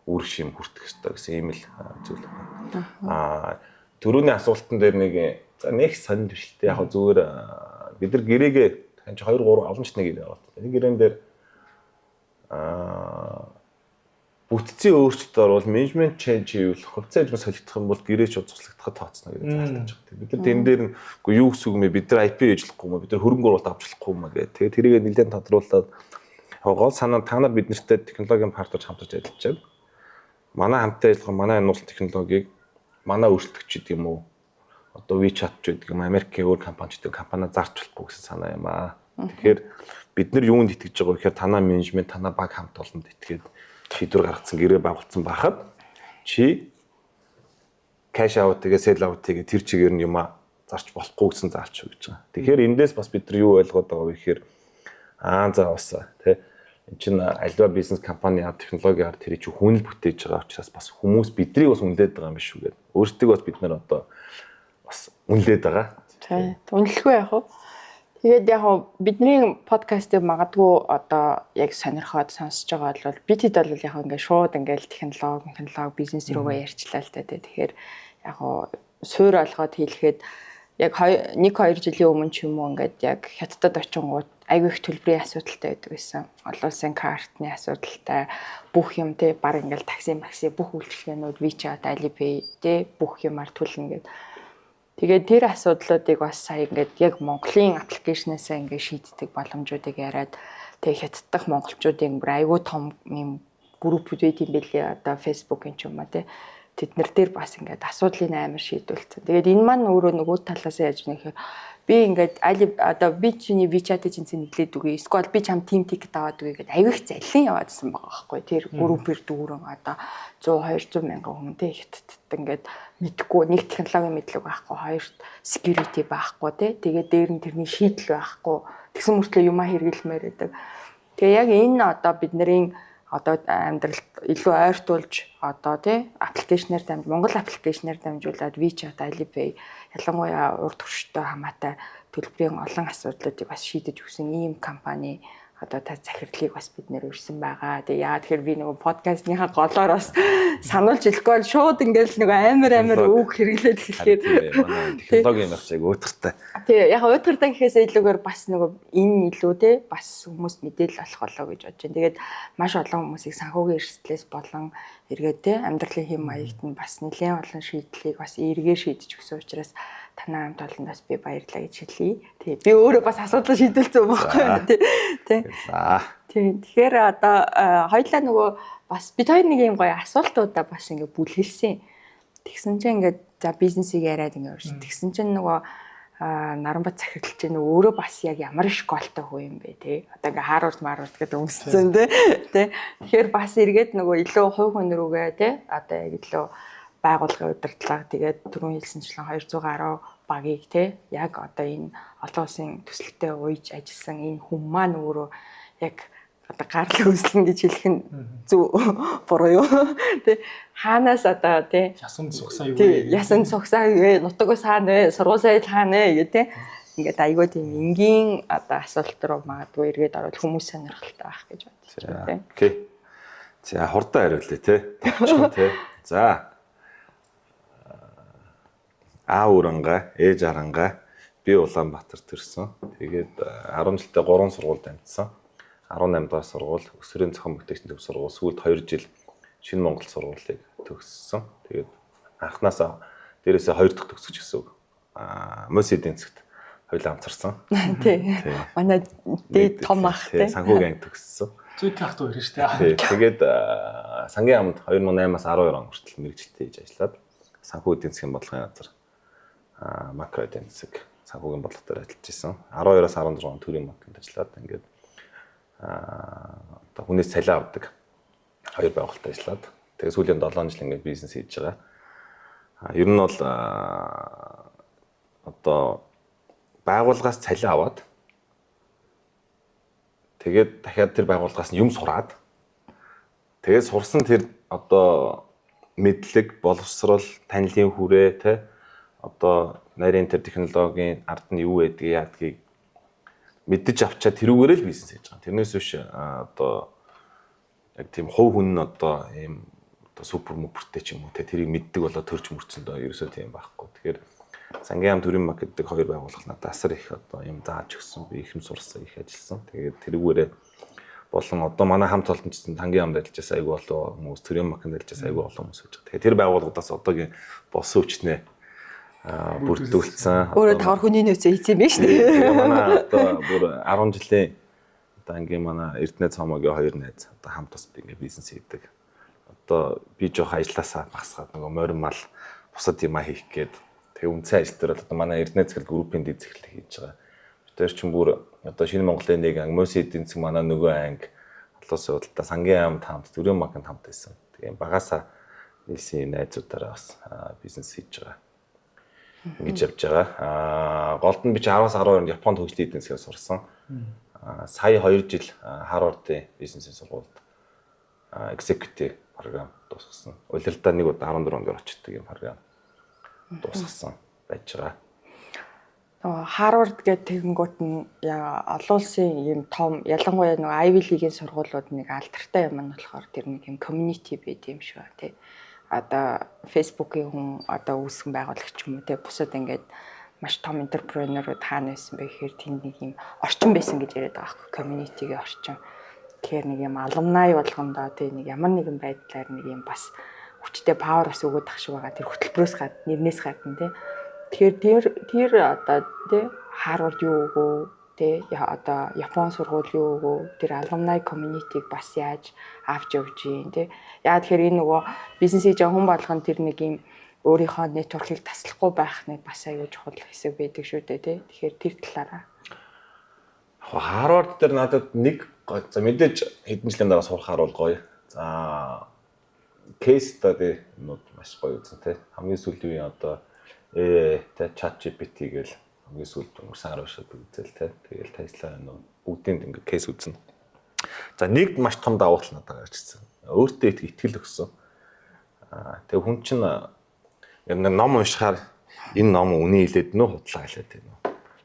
үр шим хүртэх хэрэгтэй гэсэн ийм л зүйл байна. Төрөний асуултан дээр нэг сонинд биш л дээ. Яг зүгээр бид нар гэрээгээ тань 2 3 олон ч нэг гэрээ аваад. Энэ гэрээн дээр бүтцийн өөрчлөлт орвол менежмент change хийвэл хувьцаа хэмжээ солигдох юм бол гэрээ ч цуслагдахад тооцно гэж заалтаж байгаа. Бид нар тэн дээр нь юу гэсэн үг юм бэ? Бид нар IP ээжлэхгүй юм уу? Бид нар хөрөнгө оруулалт авч болохгүй юм аа гэх. Тэгээ тэрийг нэлээд тодруулаад гол санаа та нар бид нартэй технологийн партнерч хамтарч ажиллаж байна. Манай хамттай ажиллах манай энэ нууц технологиг манай өөрчлөлтөгч гэдэг юм уу? Одоо WeChat ч гэдэг юм Америкийн өөр компанич гэдэг компани зарч болохгүй гэсэн санаа юм аа. Тэгэхээр бид нар юунд итгэж байгаа вэ гэхээр танаа менежмент, танаа баг хамт олонд итгээд шийдвэр гаргацсан гэрээ байгуулсан байхад чи cash out-гээ sell out-гээ тэр чигээр нь юм зарч болохгүй гэсэн заалч өгч байгаа. Тэгэхээр эндээс бас бид нар юу ойлгоод байгаа вэ гэхээр за бас тий энэ чинь альва бизнес компани технологиар тэр чи хүн л бүтээж байгаа учраас бас хүмүүс бидрийг бас үнэлээд байгаа юм биш үү гэдэг. Өөрсдөө бас бид нар одоо бас үнэлээд байгаа. Тий. Үнэлэхгүй яах вэ? Тэгээд яг бидний подкастыг магадгүй одоо яг сонирхоод сонсож байгаа бол бид хэд бол яг ингээд шууд ингээд технологи бизнес рүүгээ ярьчлаа л та. Тэгэхээр яг суур олгоод хэлэхэд яг 1-2 жилийн өмнө ч юм уу ингээд яг хятадд очингууд айгүй их төлбөрийн асуудалтай байдаг гэсэн. Олон улсын картны асуудалтай бүх юм те баг ингээд такси бүх үйлчилгээнүүд WeChat, Alipay те бүх юмар түлэн ингээд. Тэгээд тэр асуудлуудыг бас сая ингээд яг Монголын аппликейшнээс ингээд шийддэг боломжуудыг яриад тэгээд хятад дахь монголчуудын бүр айгүй том юм группүүд байт юм бэлээ. Одоо Facebook-ын ч юм уу те тэд нар дээр бас ингээд асуудлын амар шийдвэлцэн. Тэгээд энэ маань өөрөө нөгөө талаас яаж нэхэр би ингээд одоо би чиний WeChat-ийн чинь нэглээд үгүй. Эсвэл би чам team ticket аваад үгүй гэдэг аягүй их залин яваадсан байгаа байхгүй. Тэр группээр дүүрэн одоо 100 200 мянган хүн те хятадд ингээд мэдхгүй нэг технологийн мэдлэг байхгүй, хоёрт security байхгүй те. Тэгээд дээр нь тэрний шийдэл байхгүй. Тэгсэн мөртлөө юмаа хэрэглэмээр байдаг. Тэгээ яг энэ одоо бидний одоо амьдралд илүү ойртуулж одоо тий аппликейшнээр дамж Монгол аппликейшнээр дамжуулаад WeChat, Alipay ялангуяа урд төрштэй хамаатай төлбөрийн олон асуудлуудыг бас шийдэж өгсөн ийм компани одоо та захирлыг бас бид нэр өрсөн байгаа. Тэгээ яа тэгэхээр би нөгөө подкастныхаа голоор бас сануулж хэлэхгүй бол шууд ингээл нөгөө амар үг хэрэглээд хэлэхээр технологийн явцыг уйтгартай. Тэгээ яг уйтгартай гэхээс илүүгээр бас нөгөө энэ илүү те бас хүмүүст мэдээлэл олох болоо гэж бодож байна. Тэгээд маш олон хүмүүсийг санхүүгийн эрсдлээс болон эргээд те амьдралын хэм маягт нь бас нэлээд олон шийдлийг бас эргээр шийдэж өгсөн учраас танаа хамт олондоос би баярлалаа гэж хэлье. Тэгээ би өөрөө бас асуудал шийдэлцсэн байхгүй тий. Тэгэхээр одоо хоёлаа нөгөө бас бид хоёр нэг юм гоё асуултуудаа бас ингээ бүлгэлсэн. Тэгсэн чинь ингээ за бизнесийг яриад ингээ өрш. Тэгсэн чинь нөгөө Наранбат захирлч чинь өөрөө бас яг ямар школтой хөө юм бэ тий. Одоо ингээ Harvard гэдэг өмссөн тий. Тэгэхээр бас эргээд нөгөө илүү хувь хүн рүүгээ тий. Одоо яг илүү байгууллагын удирдлага тэгээд түрүүн хэлсэнчлэн 210 багийг те яг одоо энэ олон улсын төсөлтөд уйж ажилласан энэ хүн маань өөрөө яг одоо гарлын хөслөн гэж хэлэх нь зөв буруу юу те хаанаас одоо те ясан цугсаа юу вэ? Ясан цугсаа юу вэ? Нутагаас хаана вэ? Сургууль сайд хаана вэ гэх те ингээд айгүй тийм энгийн одоо асуулт руу магадгүй эргээд ороод хүмүүс сонирхолтой байх гэж бодож байна те. Окей. За хурдан хариулъя те. Те. За Уранга, ээж Аранга, би Улаанбаатар төрсөн. Тэгээд 10 жилдээ 3 сургуульд амьдсан. 18 дахь сургууль, өсвөрийн зохион бүтээгчдийн төв сургууль, сүүлд 2 жил Шинэ Монгол сургуулийг төгссөн. Тэгээд анханасаа дээрээсээ 2 дахь төгсөж гэсэн үг. Мос эдийн засгт хоёулаа хамтарсан. Тий. Манай дээд том ах тий. Санхүүгийн анги төгссөн. Зүйтэй ах 2 шүү дээ. Тэгээд сангийн амд 2008-аас 12 он хүртэл мэргэжилтээ хийж ажиллаад санхүү эдийн засгийн бодлогын газар макро эдийн засаг санхүүгийн бодлого дээр ажиллаж исэн. 12-аас 16 он төрийн банкнд ажиллаад ингээд одоо хүнээс цалин авдаг 2 байгууллагад ажиллаад Тэгээ сүүлийн 7 жил ингээд бизнес хийж байгаа. Ер нь бол одоо байгууллагаас цалин аваад тэгээд дахиад тэр байгууллагаас нь юм сураад тэгээд сурсан тэр одоо мэдлэг, боловсрол, танилын хүрээ те одоо нарийн тэр технологийн ард нь юу байдгийг яадгийг мэддэж авчаад тэрүүгээрээ л бизнес хийж байгаа. Тэрнээс биш одоо яг тийм хувь хүн нь одоо ийм одоо супер мөпөртэй ч юм уу те тэрийг мэддэг болоо төрж мөрцөндөө ерөөсөө тийм байхгүй. Тэгэхээр Сангийн ам төрийн маркет гэдэг хоёр байгууллага надад асар их одоо юм зааж өгсөн. Би их юм сурсан, их ажилласан. Тэгээд тэрүүгээрээ болон одоо манай хамт олончдын Сангийн амд ажиллаж айгүй болоо хүмүүс төрийн маркетинд ажиллаж айгүй болоо хүмүүс гэж. Тэгэхээр тэр байгууллагуудаас одоогийн болсон хүчнээ бүрдүүлсэн. Өөрөө тавар хүний нөөцөө хийсэн юм байна шүү дээ. Тэгээ манай одоо бүр 10 жилийн одоо ингээм манай Эрдэнэ Цомогийн хоёр найз одоо хамт бас ингээ бизнес хийдэг. Одоо би жоох ажилласаа багсгаад нөгөө морин мал бусад юм хийх гээд тэгээ үнцэн ажил дээр одоо манай Эрдэнэ Цэгэл группийн дэд захирлыг хийж байгаа. Тэр чинь бүр одоо Шинэ Монголын нэг анги, Мөс эдийн засаг манай нөгөө анги, Улсын худалдаа, Сангийн амд хамт, Төрийн маркетинд хамт байсан. Тэгээ багасаа нийлсэн найзуудаараа бас бизнес хийж байгаа. Ингэж явж байгаа. Голд нь би чи 10-аас 12 онд Японд хөгжлийн эдийн засгаас сурсан. Сая 2 жил Harvard-ийн бизнесийн сургуульд executive програм дуусгасан. Улиралдаа нэг удаа 14 онд очдог юм програм дуусгасан байж байгаа. Harvard гэдэг тэгэнгүүт нь олон улсын ийм том ялангуяа нэг Ivy League-ийн сургуулиуд нэг алдартай юм нь болохоор тэр нэг юм community байд юм шиг ба тий. Одоо Facebook-ийн хүн одоо үүсгэн байгуулагч юм уу тий. Бусад ингээд маш том энтерпренерүүд хаана байсан бэ гэхээр тэнд нэг юм орчин байсан гэж яриад байгаа байхгүй community-гийн орчин. Тэгэхээр нэг юм alumni болгондоо тий нэг ямар нэгэн байдлаар нэг юм бас хүчтэй power бас өгөөд ах шиг байгаа. Тэр хөтөлбөрөөс гадна нэрнээс гадна тий. Тэгэхээр тэр одоо тий Harvard юу өгөө тий одоо Япон сургууль юу өгөө тэр alumni community-г бас яаж авч явж юм тий. Яа тэгэхээр энэ нөгөө бизнес хийж байгаа хүн болгон тэр нэг юм өөрийнхөө network-ийг таслахгүй байх нэг бас аюул чухал хэсэг байдаг шүү дээ тий. Тэгэхээр тэр талаараа Harvard дээр надад нэг за мэдээж хэдэн жилийн дараа сурахаар бол гоё. За case study нууд маш гоё үзэн тий. Хамгийн сүүлийн одоо тэ ChatGPT гээл хамгийн сүүлд өнгөрсөн 10 шат үзэл тэ. Тэгэл Tesla нөө бүгдийн ингээ кейс үзнэ. За нэг маш том давуу тал надад гарч ирсэн. Өөртөө итгэл өгсөн. Тэгээ хүн чинь яг ном уншихаар энэ ном үний хэлээд нөө худлаа хэлээд байна.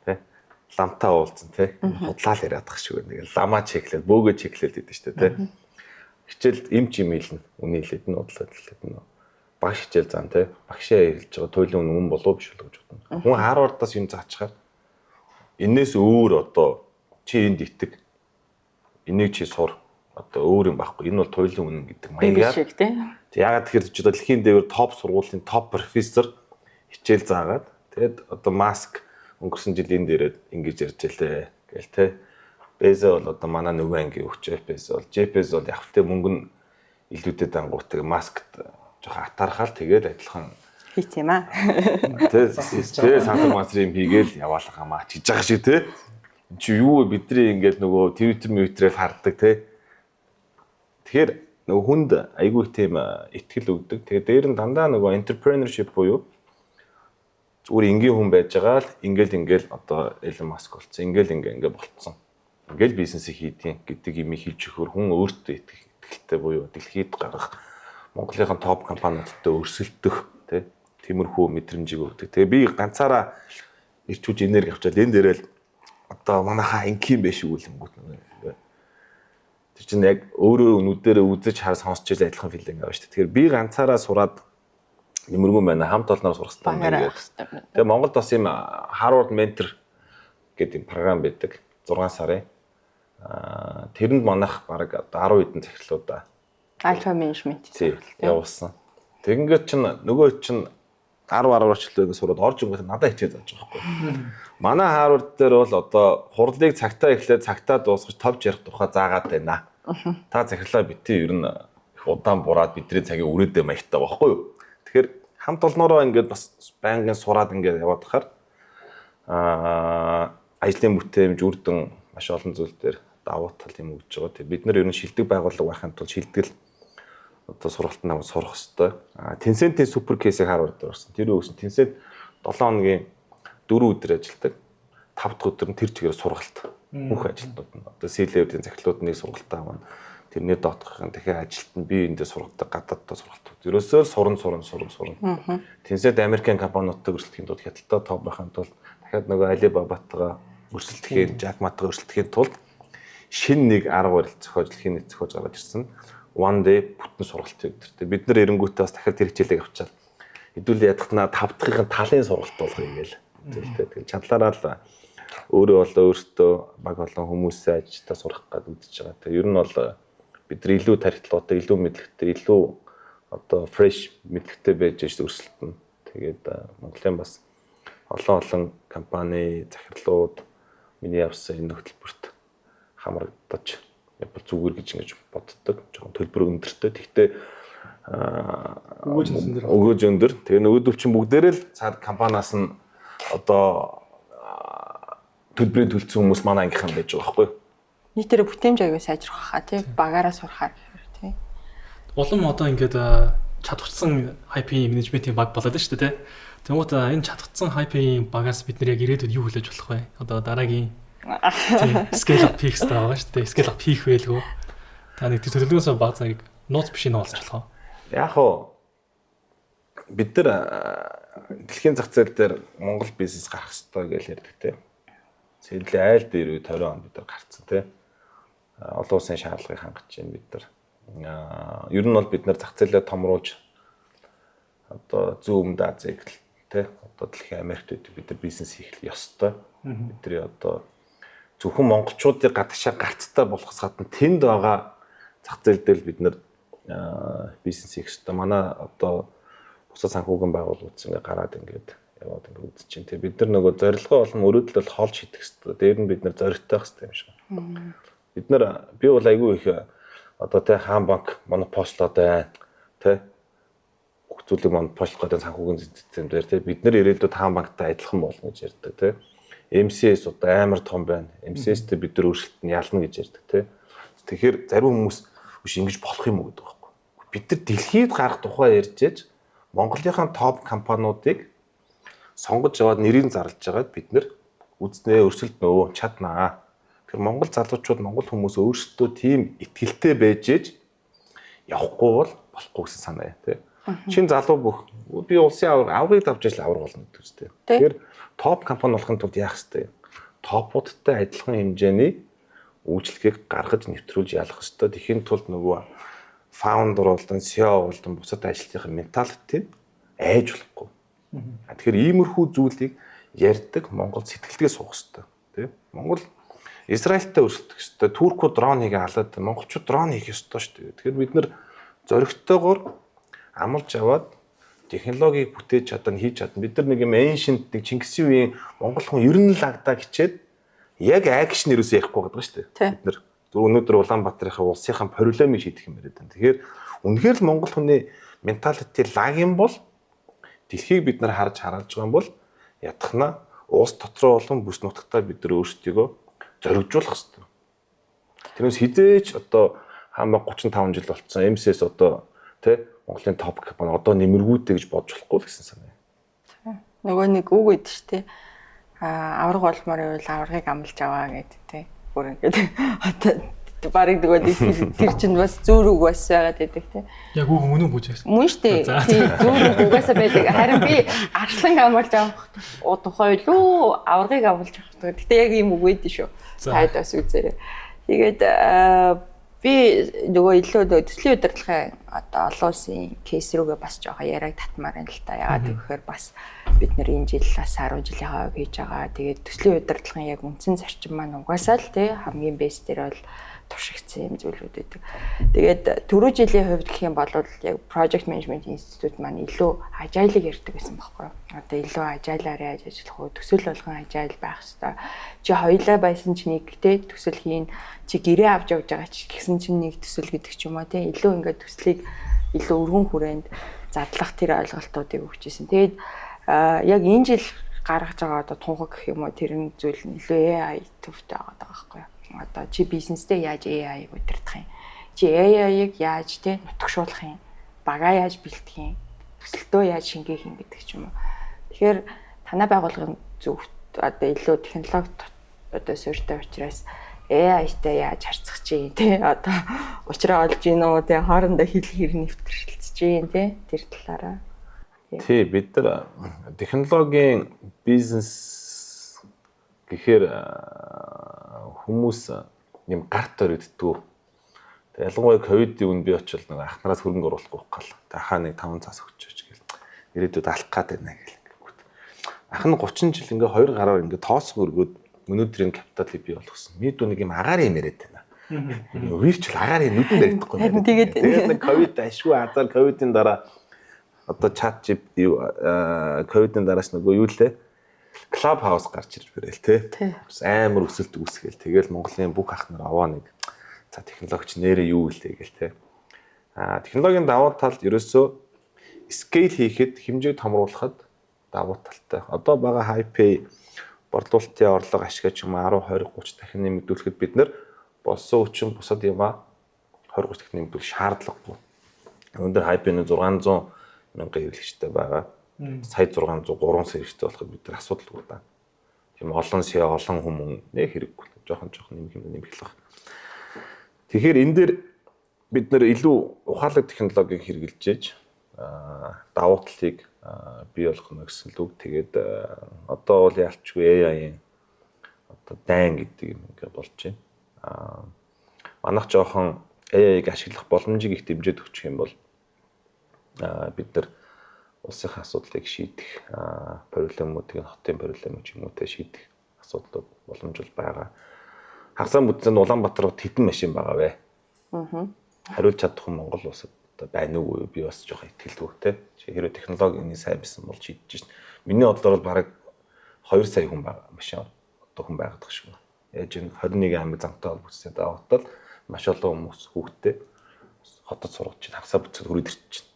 Тэ. Ламтаа уулзсан тэ. Худлаа л яриад тах шиг байна. Тэгэл лама чеклээд бөөгөө чеклээд идэв штэ тэ. Хичээлд эмч юм хэлнэ. Үний хэлээд нөө худлаа хэлээд нөө. Багш хичээл зан тий багшаа хэлж байгаа туйлын үнэн болов биш үү гэж бодно. Хүн Harvard-аас юм заачаар энээс өөр одоо чи энд итэг энийг чи сур одоо өөр юм байхгүй. Энэ бол туйлын үнэн гэдэг маягаар. Яагаад тэгэхээр чи дэлхийн дээр топ сургуулийн топ профессор хичээл заагаад тэгэд одоо маск өнгөрсөн жил энэ дээрээ ингэж ярьж илээ гээл тий. Безо бол одоо манай нөгөө ангийн өгч Безо бол JPS бол явхтай мөнгө нь илүүдэд ангуутыг маскт жоохон атархаал тэгээд адилхан хийц юм аа. Тэ сансар масрын хийгээл яваалах хамаа чиж байгаа шиг те. Чи юу вэ бидний ингээд нөгөө Twitter-ээр хардаг те. Тэгэхээр нөгөө хүнд айгүй тийм ихтгэл өгдөг. Тэгээд дээр нь дандаа нөгөө entrepreneurship буюу зүгээр энгийн хүн байж байгаа л ингээл одоо Elon Musk болсон. Ингээл болцсон. Ингээл бизнесийг хийдیں۔ гэдэг юм хийж өгөхөр хүн өөртөө итгэлтэй буюу дэлхийд гарах Монголын топ компаниудтай өрсөлдөх тиймэрхүү мэдрэмжийг өгдөг. Тэгээ би ганцаараа ирч хүч энерги авчаад энэ дээрээ л одоо манайхаа ингийн биш үгэлэнгүүт нэг. Тэр чинь яг өөрөө нүдэрээ үзэж хар сонсч ил адилхан филинг аваа шүү дээ. Тэгэхээр би ганцаараа сураад нэмэргүй байна. Хамт олноор сурах хэрэгтэй байна. Тэгээ Монголд бас юм Harvard Mentor гэдэг програм байдаг 6 сарын. Тэрэнд манайх бараг 10 хэдэн захирлуудаа Alpha Management явуулсан. Тэгэнгүүт чинь нөгөө чинь 10 орчлоо сураад орж ирэнгүүт надад хичээ зааж байгаа байхгүй. Манай Harvard дээр бол одоо хурлыг цагтаа эхлээд цагтаа дуусгаж товч ярих тухай заагаад байна. Та захирлаа битээ ер нь их удаан бураад бидний цагийг өрөөдөө маягтай байхгүй юу. Тэгэхээр хамт олноороо ингээд бас байнгын сураад ингээд яваад тахаар ажлын бүтээмж үрдэн маш олон зүйл дээр давуу тал юм өгч байгаа. Бид нар ер нь шилдэг байгууллага байхын тулд шилдэг одоо сургалтанд аваад сурах хэрэгтэй. Tencent-ийн супер кейсийг Harvard-д орсон. Тэр үгүйс Tencent 7 хоногийн 4 өдөр ажилладаг. 5 дахь өдөр нь тэр чигээр сургалт. Бүх ажилтнууд нь одоо C-level-ийн захирлуудны сургалтаа авна. Тэрний доотхын дахиад ажилт нь бие биендээ сургадаг, гадааддаа сургалт. Ерөөсөө сурна. Tencent Америкийн компаниудтай өрсөлдөхийн тулд хятадтай топ байхын тулд дахиад нөгөө Alibaba-тайгаа өрсөлдөхийн, Jack Ma-тайгаа өрсөлдөхийн тулд шинэ нэг арга барил зохиож гаргаж ирсэн. One day бүтэн сургалт өгдөртэй. Бид нар эренгүүтээ бас дахиад тэр хичээлийг авчаад хэдүүлээ ядахнаа 5 дахьын талын сургалт болгоё гээл. Тэгэл чадлаараа л өөрөө болоо өөртөө баг олон хүмүүсээ ажилтаа сурах гэдэг үзэж байгаа. Тэгээ ер нь бол бид нар илүү тархитлуутай, илүү мэдлэгтэй, илүү одоо fresh мэдлэгтэй байж өрсөлдөнө. Тэгээд Монголын бас олон компани, захирлууд миний явсан энэ хөтөлбөрт хамрагдаж явбал зүгээр гэж ингэж боддог. Жохон төлбөр өндөртэй. Тэгтээ өгөөж өндөр. Тэгээ нөгөөдөл чинь бүгдээрээ л цаад компаниас нь одоо төлбөрийн төлцсөн хүмүүс манай ангийнхан байж байгаа байхгүй юу? Нийтээрээ бүтээмж аягүй сайжрах хаа тий багаараа сурахаар тий. Улам одоо ингээд чадварсан IP менежментийн баг болоод байна шүү дээ тий. Тэгмээд энэ чадварсан IP багаас бид нэр яг ирээдүйд юу хүлээж болох вэ? Одоо дараагийн scale up peaks байгаа шүү дээ. Scale up peak байлгүй. Та нэг төлөвлөгөөсөө баг цагийг нууц бишээ нуулж болох уу? Яг уу бид нар дэлхийн зах зээл дээр Монгол бизнес гарах хэрэгтэй гэж ярьдаг те. Цэглээ айл дээр 20 он бид нар гарцсан те. Олон улсын шаардлагыг хангаж байна бид нар. Ер нь бол бид нар зах зээлээ томруулж одоо зүүн өмнөд Азийг те одоо дэлхийн Америкт бид нар бизнес хийх ёстой. Бидний одоо зөвхөн монголчуудыг гадагшаа гарцтай болохоос гадна тэнд байгаа зах зээл дээр бид нар бизнес хийх ёстой. Манай одоо бусад санхүүгийн байгууллагууд ингээ гараад ингээд яваад ингээ үзэж чинь. Тэгээ бид нар нөгөө зорилгоо болон өрөөдөл бол хоолж хийх ёстой. Дээр нь бид нар зоригтой байх ёстой юм шиг. Бид нар би бол айгүй их одоо тэ хаан банк монополлоод байна. Тэ бүх зүйлийг монополлох гэдэг санхүүгийн систем дээр тэ бид нар ирээдүйд хаан банктай адилхан болно гэж ярьдаг тэ. MCS одоо амар том байна. MCS-тэй бид нар өөрсөлт нь ялна гэж ярьдаг тэ. Тэгэхээр зарим хүмүүс биш ингэж болох юм уу гэдэг байхгүй. Бид нар дэлхийд гарах тухай ярьж ээж Монголынхаа топ компаниудыг сонгож яваад нэрийг зарлж байгаад бид нэр үзнэ өрсөлднөө чаднаа. Тэгэхээр Монгол залуучууд Монгол хүмүүс өөрсдөө тийм итгэлтэй байж ээж явахгүй бол болохгүй гэсэн санаа тий. Шинэ залуу бүх би улсын аврагыг давж ижил авраг болно гэдэг үстэй. Тэгэхээр топ компани болохын тулд яах ёстой юм? Топуудтай адилхан хэмжээний үйлчлэгийг гаргаж нэвтрүүлж ялах ёстой. Тэхийн тулд нөгөө founder болон CEO болон бусад ажилтны менталитет айж болохгүй. Тэгэхээр иймэрхүү зүйлийг ярьдаг Монгол сэтгэлдээ суух хэрэгтэй. Тэ? Монгол Израильтай өрсөлдөх ёстой. Туркууд дрон хийгээ халаад монголчууд дрон хийх ёстой шүү дээ. Тэгэхээр бид нэр зоригтойгоор амлж аваад технологиг бүтээж чадна, хийж чадна. Бид нар нэг юм ancient нэг Чингисийн үеийн монгол хүн ер нь л агдаа гिचээд яг акшн нэрээс ярихгүй байгаа шүү дээ. Бид нар өнөөдөр Улаанбаатарын улсынхаа проблемыг шийдэх юм яриад байна. Тэгэхээр үнэхээр л монгол хүний менталитет лаг юм бол дэлхийг бид нар харж байгаа юм бол ятгахна улс дотроо болон бүс нутагтаа бид нар өөрсдийгөө зоригжуулах хэрэгтэй. Тэрнээс хизээч одоо хамаа 35 жил болцсон MCS одоо тий Монголын топ компани одоо нэмэргүүтэй гэж бодож болохгүй л гэсэн санаа. Нөгөө нэг үг өгд штэ. Авраг болмоор байвал аврагыг амлаж аваа гэдэг тий. Бүр ингээд одоо барыг нөгөө тэр чинь бас зүүр үг бас байгаад байдаг тий. Яг үг мөн үү гэж байна. Мөн штэ. Тий зүүр үг угаасаа байдаг. Харин би арслан амлаж авах тухай лөө аврагыг амлаж авах. Гэтэ яг ийм үг байдэн шүү. Таад бас үзээрэй. Тэгээд би нөгөө илүү төслийн удирдлагын одоо олон улсын кейс рүүгээ бас жоохон яриаг татмаар байна л та. Яагаад гэвэл бас бид нэр энэ жил бас 10 жилийнхаа хийж байгаа. Тэгээд төслийн удирдлагын яг үндсэн зарчим маань угаасаа л тий хамгийн бэс дээр бол туршигдсан юм зүйлүүд байдаг. Тэгээд түрүү жилийн хувьд гэх юм бол яг Project Management Institute маань илүү agile-ыг ярьдаг гэсэн байхгүй юу? Одоо илүү agile-аар яаж ажиллах вэ? Төсөл болгон agile байх хэрэгтэй. Чи хоёулаа байсан чи нэг тий төсөл хийн, чи гэрээ авч явж байгаа ч гэсэн чинь нэг төсөл гэдэг ч юм уу тий илүү ингээд төслийг илүү өргөн хүрээнд задлах тэр ойлголтуудыг өгчээсэн. Тэгээд яг энэ жил гаргаж байгаа одоо тунхаг гэх юм уу тэр зүйл нь илүү AI төвтэй байгаа байхгүй юу? Одоо чи бизнестэй яаж AI удирдах юм? чи AI-ыг яаж те нутагшуулах юм, багаа яаж бэлтгэх юм, төсөлтөө яаж шингээх юм гэдэг ч юм уу. Тэгэхээр танай байгууллагын зөвхт одоо илүү технологи одоо суурьтай учраас AI-тай яаж харьцах чинь те одоо уучраа олж гин үү те хоорондоо хэл хэр нэвтрэлцэж гин те тэр талаараа. Тий, бид нар технологийн бизнес гэхээр хүмүүс юм гарт өрөвддөг. Тэгээ ялангуяа ковидын үн би очил нэг ахнараас хөрөнгө оруулахгүй гал. Дахаа нэг 5 цаас өгчөөч гэл. Ирээдүйд алах гад байна гэл. Ах нь 30 жил ингээ 2 гараар ингээ тоос өргөд өнөөдрийн капиталыг бий болгосон. Мэдүү нэг юм агаар юм яриад байна. Вирчл агаар юм нүдэн баригдахгүй байна. Тэгээд нэг ковид ашгүй азар ковидын дараа одоо чат жип ковидын дарааш нөгөө юу лээ? Club House гарч ирж бэрэл те. Амар өсөлт үүсгээл. Тэгэл Монголын бүх ах нар аваа нэг за технологич нэрээ юу гэлтэй гэл те. Технологийн давуу тал ерөөсөө scale хийхэд хэмжээг томруулахад давуу талтай. Одоо байгаа HiPay борлуулалтын орлого ашигч юм 10, 20, 30 дахин нэмэгдүүлэхэд бид нэр болсон хүчин бусад юма 20, 30 дахин нэмэгдүүлэх шаардлагагүй. Өндөр HiPay-ны 600 мянган хэрэглэгчтэй байгаа. Сая 600 300 хэрэглэгчтэй болоход бид нар асуудалгүй да. Тийм олон сая олон хүмүүс нэг хэрэггүй. Жохон нэмэх юм нэмэхлэх. Тэгэхээр энэ дээр бид нэр илүү ухаалаг технологиг хэрэгжилж давуу талыг бий болгоно гэсэн л үг. Тэгээд одоо бол ялчгүй AI-ийн одоо дайн гэдэг юм ингээ болж байна. Манайх жоохон AI-г ашиглах боломжийг их дэмжиж өгчих юм бол бид нар улсын асуудлыг шийдэх проблемуудыг хотын проблем ч юм уу тэ шийдэх асуудлууд боломжтой байгаа. Хагасаа бүтцэнд Улаанбаатар хэдэн машин байгаа вэ? Хариулж чадах хүн Монгол улсад байна уу? Би бас жоохон итгэлгүй те. Хэрвээ технологийн сайн байсан бол шийдэж шин. Миний бодлоор бол бараг 2 сая хүн байгаа машин одоо хүн байгаад байгаа шүү. Яаж энэ 21 аймаг замтай холбогдсон даваатал маш олон хүмүүс хүүхдтэй хотод сургаж чинь хагасаа бүтцэд хүрээд ирчих чинь.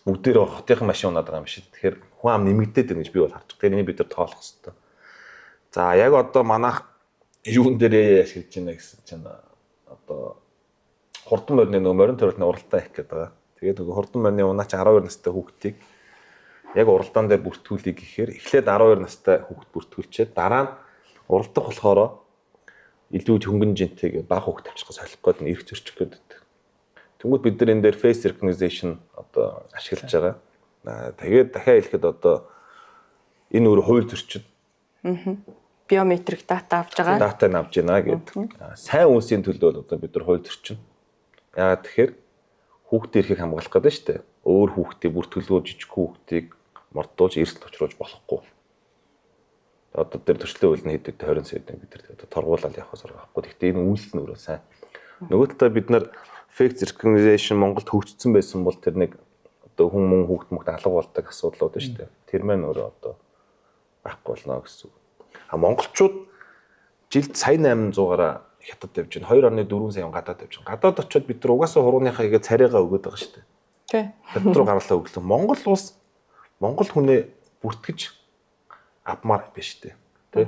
Бүгдээрээ хотынхан машин унаад байгаа юм шиг. Тэгэхээр хүн ам нэмэгдээд байна гэж би бол харж байгаа. Тэгэхээр энийг бид нар тоолох хэрэгтэй. За яг одоо манайх юун дээр ашиглаж байна гэсэн чинь одоо хурдан морины нөгөө морин төрөлтний уралдаан их гэдэг байгаа. Тэгээд нөгөө хурдан морины унаач 12 настай хүүхдийг яг уралдаан дээр бүртгүүлэх гэхээр эхлээд 12 настай хүүхд бүртгүүлчихэд дараа нь уралдах болохоор илүү хөнгөн жинтэйг баг хүүхд тавьчихсан солих гээд нэрх зөрчих гээд. Тэнгүүд бид нар энэ дээр face recognition одоо ашиглаж байгаа. Тэгээд дахиад хэлэхэд одоо энэ өөр хууль зөрчил. Биометрик дата авч байгаа. Дата авч байна гэдэг. Сайн үнсийн төлөө одоо бид нар хууль зөрчин. Яагаад тэгэхээр хүүхдийн эрхийг хамгаалах гэдэг нь шүү дээ. Өөр хүүхдийг бүртгэлгүй жижиг хүүхдийг мордуулж эрсдэл учруулж болохгүй. Одоо тэр төрчлөө үйл нь хэдээд 20 сая бид нар одоо торгуулаад явах сургахгүй. Гэхдээ энэ үйлс нь өөрөө сайн. Нөгөө талаа бид нар face recognition Монголд хөгжсөн байсан бол тэр нэг одоо хүн хүүхд мөхд алга болдог асуудлууд нь шүү дээ. Тэр маань өөрөө одоо байхгүй болно гэсэн. Монголчууд жилд сая 800-аараа хятад тавьж байна. 2.4 сая гадаад тавьж байна. Гадаад очиод бид нар угаасаа хурууныхаа игээ царайгаа өгöd байгаа шүү дээ. Тий. Хятад руу гарлаа өглөө. Монгол улс Монгол хүнээ бүртгэж авмаар биш шүү дээ. Тий.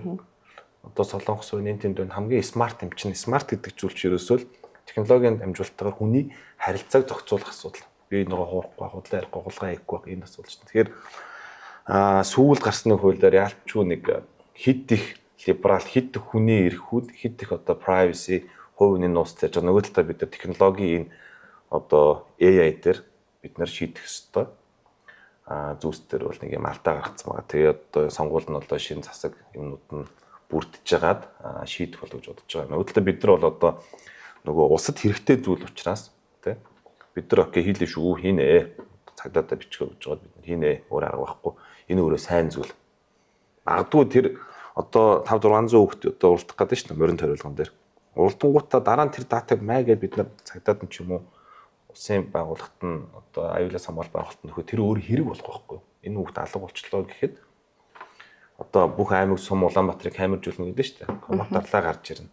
Одоо Солонгос үеийн тэнд хамгийн смарт юм чинь смарт гэдэг зүйл чинь ерөөсөө технологийн дамжуулалтаар хүний харилцааг зохицуулах асуудал. Би нөгөө хуурахгүй худлаа ярихгүй гулгай хийхгүй энэ асуудал чинь. Тэгэхээр сүүлд гарсны хуулиар яалчгүй нэг хид их либерал хид хүний эрхүүд хид их одоо privacy хувийн нууц гэж байгаа. Нөгөө талаа бид нар технологийн энэ одоо AI дээр бид нар шийдэх ёстой. Зүйлс дээр бол нэг юм алдаа гаргацсан байгаа. Тэгээ одоо сонгуульд нь одоо шинэ засаг юмнууд нь бүрдэж жагаад шийдэх болов гэж бодож байгаа. Нөгөө талаа бид нар бол одоо нөгөө улсад хэрэгтэй зүйл учраас тий бид нар окей хийлээ шүү хийнэ. Цагдаатай бичгээ өгж байгаа бид нар хийнэ. Өөр арга байхгүй. Энэ өөрөө сайн зүйл. Магадгүй тэр одоо 5-600 хүүхд одоо уралдах гэдэг чинь морин төрөлгөн дээр. Уралдангуудаа дараа нь тэр датаг маа гэж бид нар цагдаад нь ч юм уу улсын байгууллагт нь одоо аюулаас хамгаалах байгууллагт нь нөхөө тэр өөр хэрэг болох байхгүй. Энэ хүүхд алга болчлоо гэхэд одоо бүх аймаг сум Улаанбаатарыг хамиржуулна гэдэг чинь комментарлаа гарч ирнэ.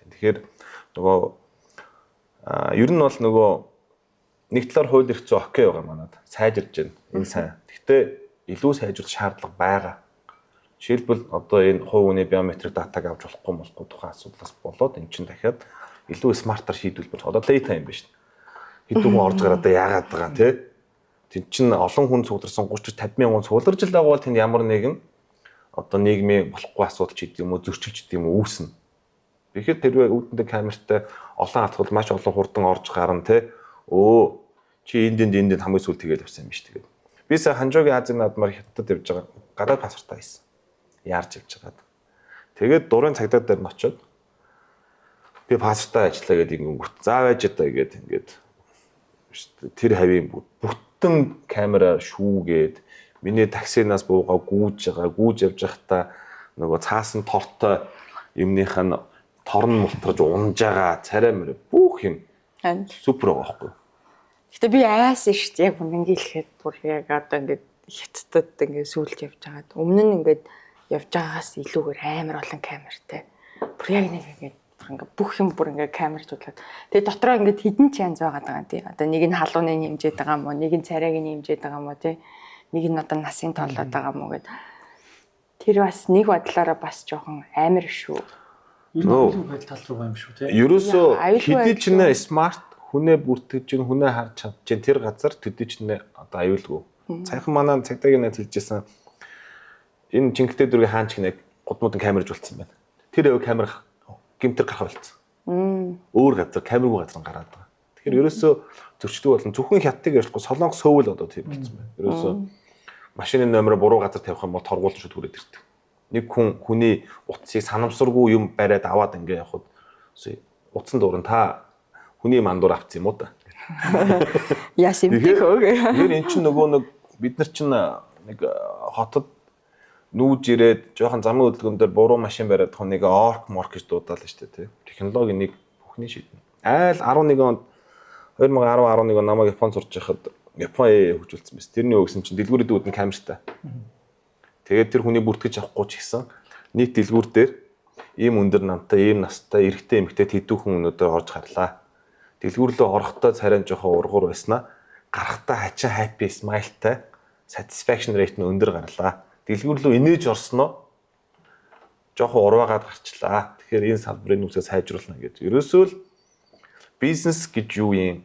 Тэгэхээр нөгөө ер нь бол нөгөө нэг талаар хууль эрх зүйн окей байгаа манад сайжирж байна. Энэ сайн. Гэхдээ илүү сайжруулах шаардлага байгаа. Жишээлбэл одоо энэ хувь хүний биометрик датаг авч болохгүй тухайн асуудлаас болоод эн чинь дахиад илүү смартаар шийдвэрлэж одоо data юм биш. Хэдэн хүн орж гараад яагаад байгаа тий. Тэд чинь олон хүн цугларсан 30 50 мянган цугларж л байгаа бол тэнд ямар нэгэн одоо нийгмийн болохгүй асуудал ч гэдэг юм уу зөрчилж гэдэг юм уу үүснэ. Тэгэхээр тэр үүдэнтэй камертай олон хатгал маш олон хурдан орж гарна тий. Өө чи энд хамгийн сүүл тэгэл явсан юм биш тэгээд. Би сая Ханжуугийн Азийн наадмаар хятадд явж байгаа. Гадаад паспортаа хийсэн. Яарч явж байгаа. Тэгээд дурын цагдаа дээр нь очиод би паспортаа ажиллаа гэдэг ингэнгүүт. За байж одоо ингээд тэр хавийн бүтэн камера шүүгээд миний таксинаас буугаа гүүж явж байхдаа нөгөө цаасан тортой юмных нь торн мултарж унж байгаа царай мөр бүх юм супер байгаа байхгүй. Гэтэ би айсан шүү дээ. Яг үнэнгээ хэлэхэд бүр яг одоо ингээд хятадд ингээд сүүлж явж байгаад өмнө нь ингээд явж байгаагаас илүүгээр амар олон камертай. Бүр яг нэг ингээд бүх юм бүр ингээд камержуулаад. Тэгээ дотроо ингээд хідэн ч янз байгаа даа тий. Одоо нэг нь халууны нэмжээд байгаа юм уу, нэг нь царайг нэмжээд байгаа юм уу тий. Нэг нь одоо насын тоолоод байгаа юм уу гэд. Тэр бас нэг бодлороо бас жоохон амар шүү. Аюулгүй байдал тал руу юм шүү тий. Ерөөсөө хэдий ч нэ смарт хүнээ бүртгэж чинь хүнээ харж чадж чинь тэр газар төдий ч нэ одоо аюулгүй. Цайхан манай цагдаагийн найз хэлжсэн энэ жинхэнэ дүүргийн хаанч гинэ гудмуудын камерж болцсон байна. Тэр камер гимтэр гарах болцсон. Өөр газар камергүй газар гараад байгаа. Тэгэхээр ерөөсөө зөрчдөг болон зөвхөн хятадыг ярихгүй солонгос сөөвл одоо тийм болцсон байна. Ерөөсөө машины номероо буруу газар тавих юм бол торгуулж шууд хүрээд ирдэг. Нэг хүний утсыг санамсаргүй юм бариад аваад ингээ явхад утсан дууран та хүний мандуур авц юм уу та. Яс юм бэ хөө. Тэр эн чинь нөгөө нэг бид нар чинь нэг хотод нүүж ирээд жоохон замын хөдөлгөөн дээр буруу машин бариад хоныг орк морк гэж дуудаал нь шүү дээ. Технологи нэг бүхний шийднэ. Айл 11 онд 2011 он намайг Японд сурч байхад Япон хөгжүүлсэн байсан. Тэрний өгсөн чинь дэлгүүрийн дүүдэн камертай. Тэгээд тэр хүний бүртгэж авахгүй ч гэсэн нийт дэлгүүр дээр ийм өндөр намтай, ийм настай, эрэгтэй эмэгтэй тэдүүхэн өнөдөр орж гарлаа. Дэлгүүр рүү орохдоо царайн жоохон ургуур байснаа гарахтаа хачин happy smile-тай satisfaction rate нь өндөр гарлаа. Дэлгүүр рүү инээж орсноо жоохон урваагаад гарчлаа. Тэгэхээр энэ салбарын нөхцөлийг сайжруулна гэж. Ерөөсөө л бизнес гэж юу юм?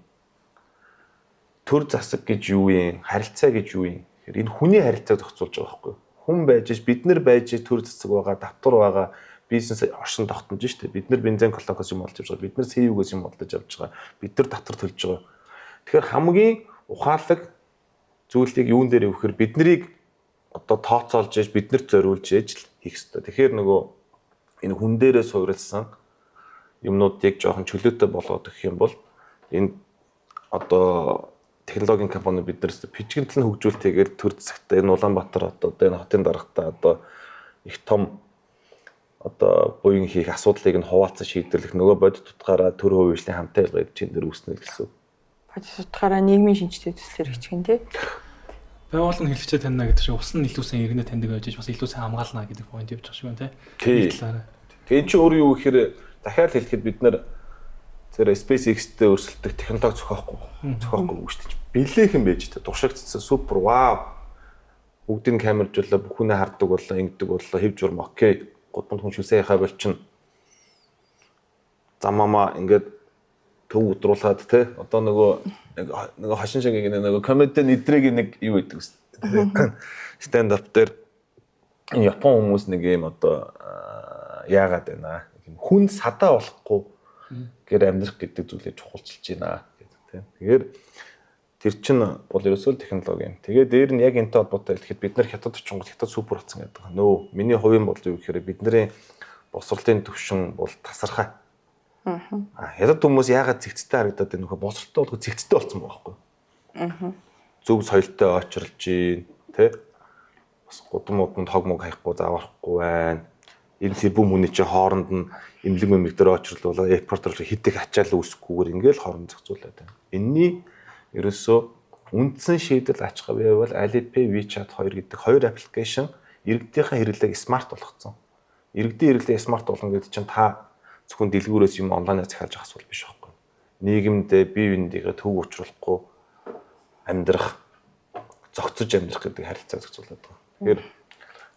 Төр засаг гэж юу юм? Харилцаа гэж юу юм? Тэгэхээр энэ хүний харилцааг зохицуулж байгаа байхгүй юу? Хүн байж бид нар байж төр засаг байгаа, давтар байгаа, бизнес оршин тогтнож штэ. Бид нар бензин колонкоос юм олж авч байгаа. Бид нар СУ-гээс юм олдож авч байгаа. Бид нар давтар төлж байгаа. Тэгэхээр хамгийн ухаалаг зүйлийг юун дээр өгөхөр бид нарыг одоо тооцоолж яж биднэрт зориулж яж хийх хэрэгтэй. Тэгэхээр нөгөө энэ хүн дээрээ суурилсан юмнуудыг жоохон чөлөөтэй болгоод өгөх юм бол энэ одоо технологийн компани биднээс пижгэнтэл нь хөгжүүлтэйгээр төр засагтай энэ Улаанбаатар одоо энэ хотын дарагтаа одоо их том одоо буян хийх асуудлыг нь хуваалцан шийдвэрлэх нөгөө бодит утгаараа төр хувийн хамтаа ялгаад чинь дээр үүснэ гэсэн. Бодит утгаараа нийгмийн шинжтэй төслөөр хичгэн тий. Байгууллага нь хэлчихээ таньна гэдэг шиг ус нь илүү сайн иргэнэ таньдаг байж бас илүү сайн хамгаална гэдэг point явж байгаа шүү дээ тий. Тэгээ чи өөр юу гэхээр дахиад хэлэхэд бид нэр тэр SpaceX-тэй өрсөлдөх технологи зохиохгүй шүү дээ. Бэлээхэн байж та туршигдсан супер вау. Бүгдийн камержуулаа бүхнээ хардаг боллоо, ингэдэг боллоо, хэв журм окей. Гудамд хүн шүлсээ яхаа болчин. Заммаа ингээд төв удруулаад те одоо нөгөө хашин шиг нөгөө комеди нэдрэг нэг юу гэдэг үстэй. Stand up дээр энэ Япон хүмүүс нэг юм одоо яагаад байна. Хүн садаа болохгүй гэр амьдрах гэдэг зүйлээ чухалчилж байна гэдэг тийм. Тэгэхээр тэр чинь бол ерөөсөө технологи юм. Тэгээд дээр нь яг энэтэй холбоотой хэлэхэд бид нар хятад очингууд хятад супер болсон гэдэг. Нөө миний хувийн бодол юу гэхээр бидний босролтын төвшин бол тасархай. Хятад хүмүүс яагаад зэгцтэй харагдаад байна нөхө босролтой болгоо зэгцтэй болсон байгаа байхгүй. Зөв соёлтой очирлж гин тий. Бас гудамууд хог мог хаяхгүй зааварахгүй байна. Энэ тэрбум хүний чи хооронд нь имлэг мэмэг дээр очирлуулаа аэропорт руу хитэх ачаал үүсэхгүйгээр ингээл хооронд зохицуулаад байна. Энийний ерөөсөө үндсэн шийдэл ач хавь бол Alipay, WeChat 2 гэдэг хоёр аппликейшн иргэдийнхээ хэрэглээг смарт болгоцсон. Иргэдийн хэрэглээ смарт болгоно гэдэг чинь та зөвхөн дэлгүүрээс юм онлайнаар захиалж авах асуудал биш байхгүй. Нийгэмдээ бие биендээ төв учруулахгүй амьдрах, зохицож амьдрах гэдэг харилцааг зохицуулдаг. Тэгэхээр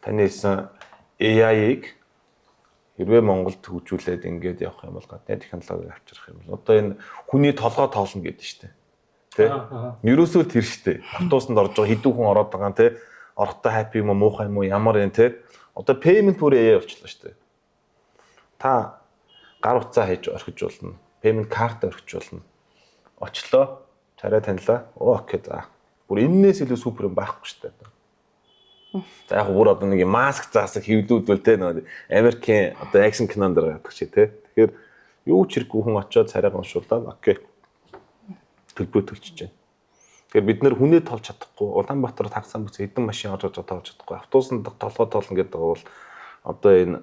таны хэлсэн AI-ыг Хэрвээ Монголд хөгжүүлээд ингээд явах юм бол гадны технологиг авчрах юм бол одоо энэ хүний толгой тоолно гэдэг нь шүү дээ. Тэ? Ерөөсөө тэр шүү дээ. Автобусанд орж байгаа хэдэн хүн ороод байгаа нь тэ орохдоо happy юм уу муухай юм уу ямар юм тэ. Одоо payment бүр болчихлоо шүү дээ. Та гар утсаа хийж орхиж болно. Payment card орхиж болно. Очлоо, царай танилаа. Окей за. Бүр энээс илүү супер юм байхгүй шүү дээ. За яг бүр одоо нэг маск заасаг хэвлүүдвэл те нэг Америкийн одоо акшн кинонд гаргадаг чи те. Тэгэхээр юу ч хэрэггүй хүн очиод царайгаа уншуулаад окей. Төлбөрөө төгчж байна. Тэгэхээр бид нэр хүнээ толж чадахгүй, Улаанбаатар таксан бүс эдэн машин орж толж чадахгүй. Автобусанд толгой тоолно гэдэг бол одоо энэ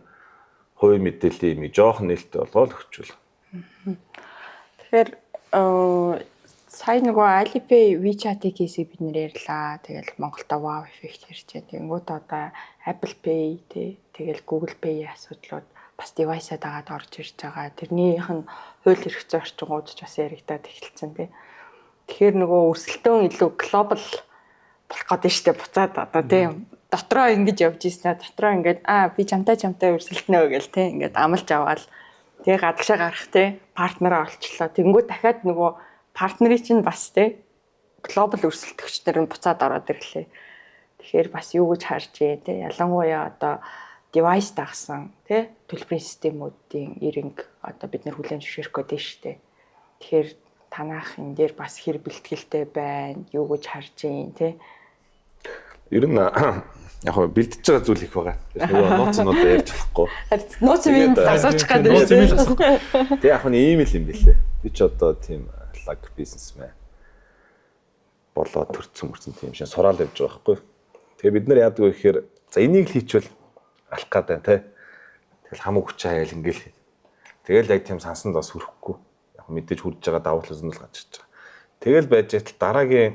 хувийн мэдээллийн юм жоохон нээлттэй болгоод өгчүүл. Тэгэхээр сая нөгөө Alipay WeChat-ийн кейсийг бид нэр ярьлаа. Тэгэл Монголда wow effect ирж байна. Тэнгүүд одоо Apple Pay тэгэл Google Pay-ийн асуудлууд бас device-ад агаад орж ирж байгаа. Тэрнийх нь хууль эрх зүйн орчингууд ч бас яригадаад эхэлсэн тий. Тэгэхээр нөгөө өрсөлдөөн илүү глобал болох гэдэг нь штэ буцаад одоо тий. Дотроо ингэж явж ийснэ. Дотроо ингээд би чамтай өрсөлдөнө гэл тий. Ингээд амлаж аваад тэгээ гадагшаа гарах тий. Партнераа олчлоо. Тэнгүүд дахиад нөгөө партнерыг чинь бас тий глобал өрсөлдөгчдөр нь буцаад ороод ирлээ. Тэгэхээр бас юу гэж харж ээ тий ялангуяа одоо девайс дагсан тий төлбөрийн системүүдийн эринг одоо бид нэр хүлээн зөвшөөрөх гэдэг нь шүү дээ. Тэгэхээр танах энэ дээр бас хэр бэлтгэлтэй байна юу гэж харж ээ тий. Ер нь яг хөө бэлдэж байгаа зүйл их байгаа. Нөгөө нууцнуудаа ярьж болохгүй. Нууц юм асуучих гэдэг нууц юм л асуух. Тэг яг нь ийм л юм бэлээ. Би ч одоо тийм лаг бизнесмен болоод төрцөн тийм шин сураал явж байгаа байхгүй. Тэгээ бид нар яадаг вэ гэхээр за энийг л хийчихвэл алах гээд байна те. Тэгэл хамаг хүч хаяал ингээл. Тэгэл яг тийм сансанд бас хүрэхгүй. Яг мэдээж хурж байгаа давуу тал нь л гарч ирж байгаа. Тэгэл байж байтал дараагийн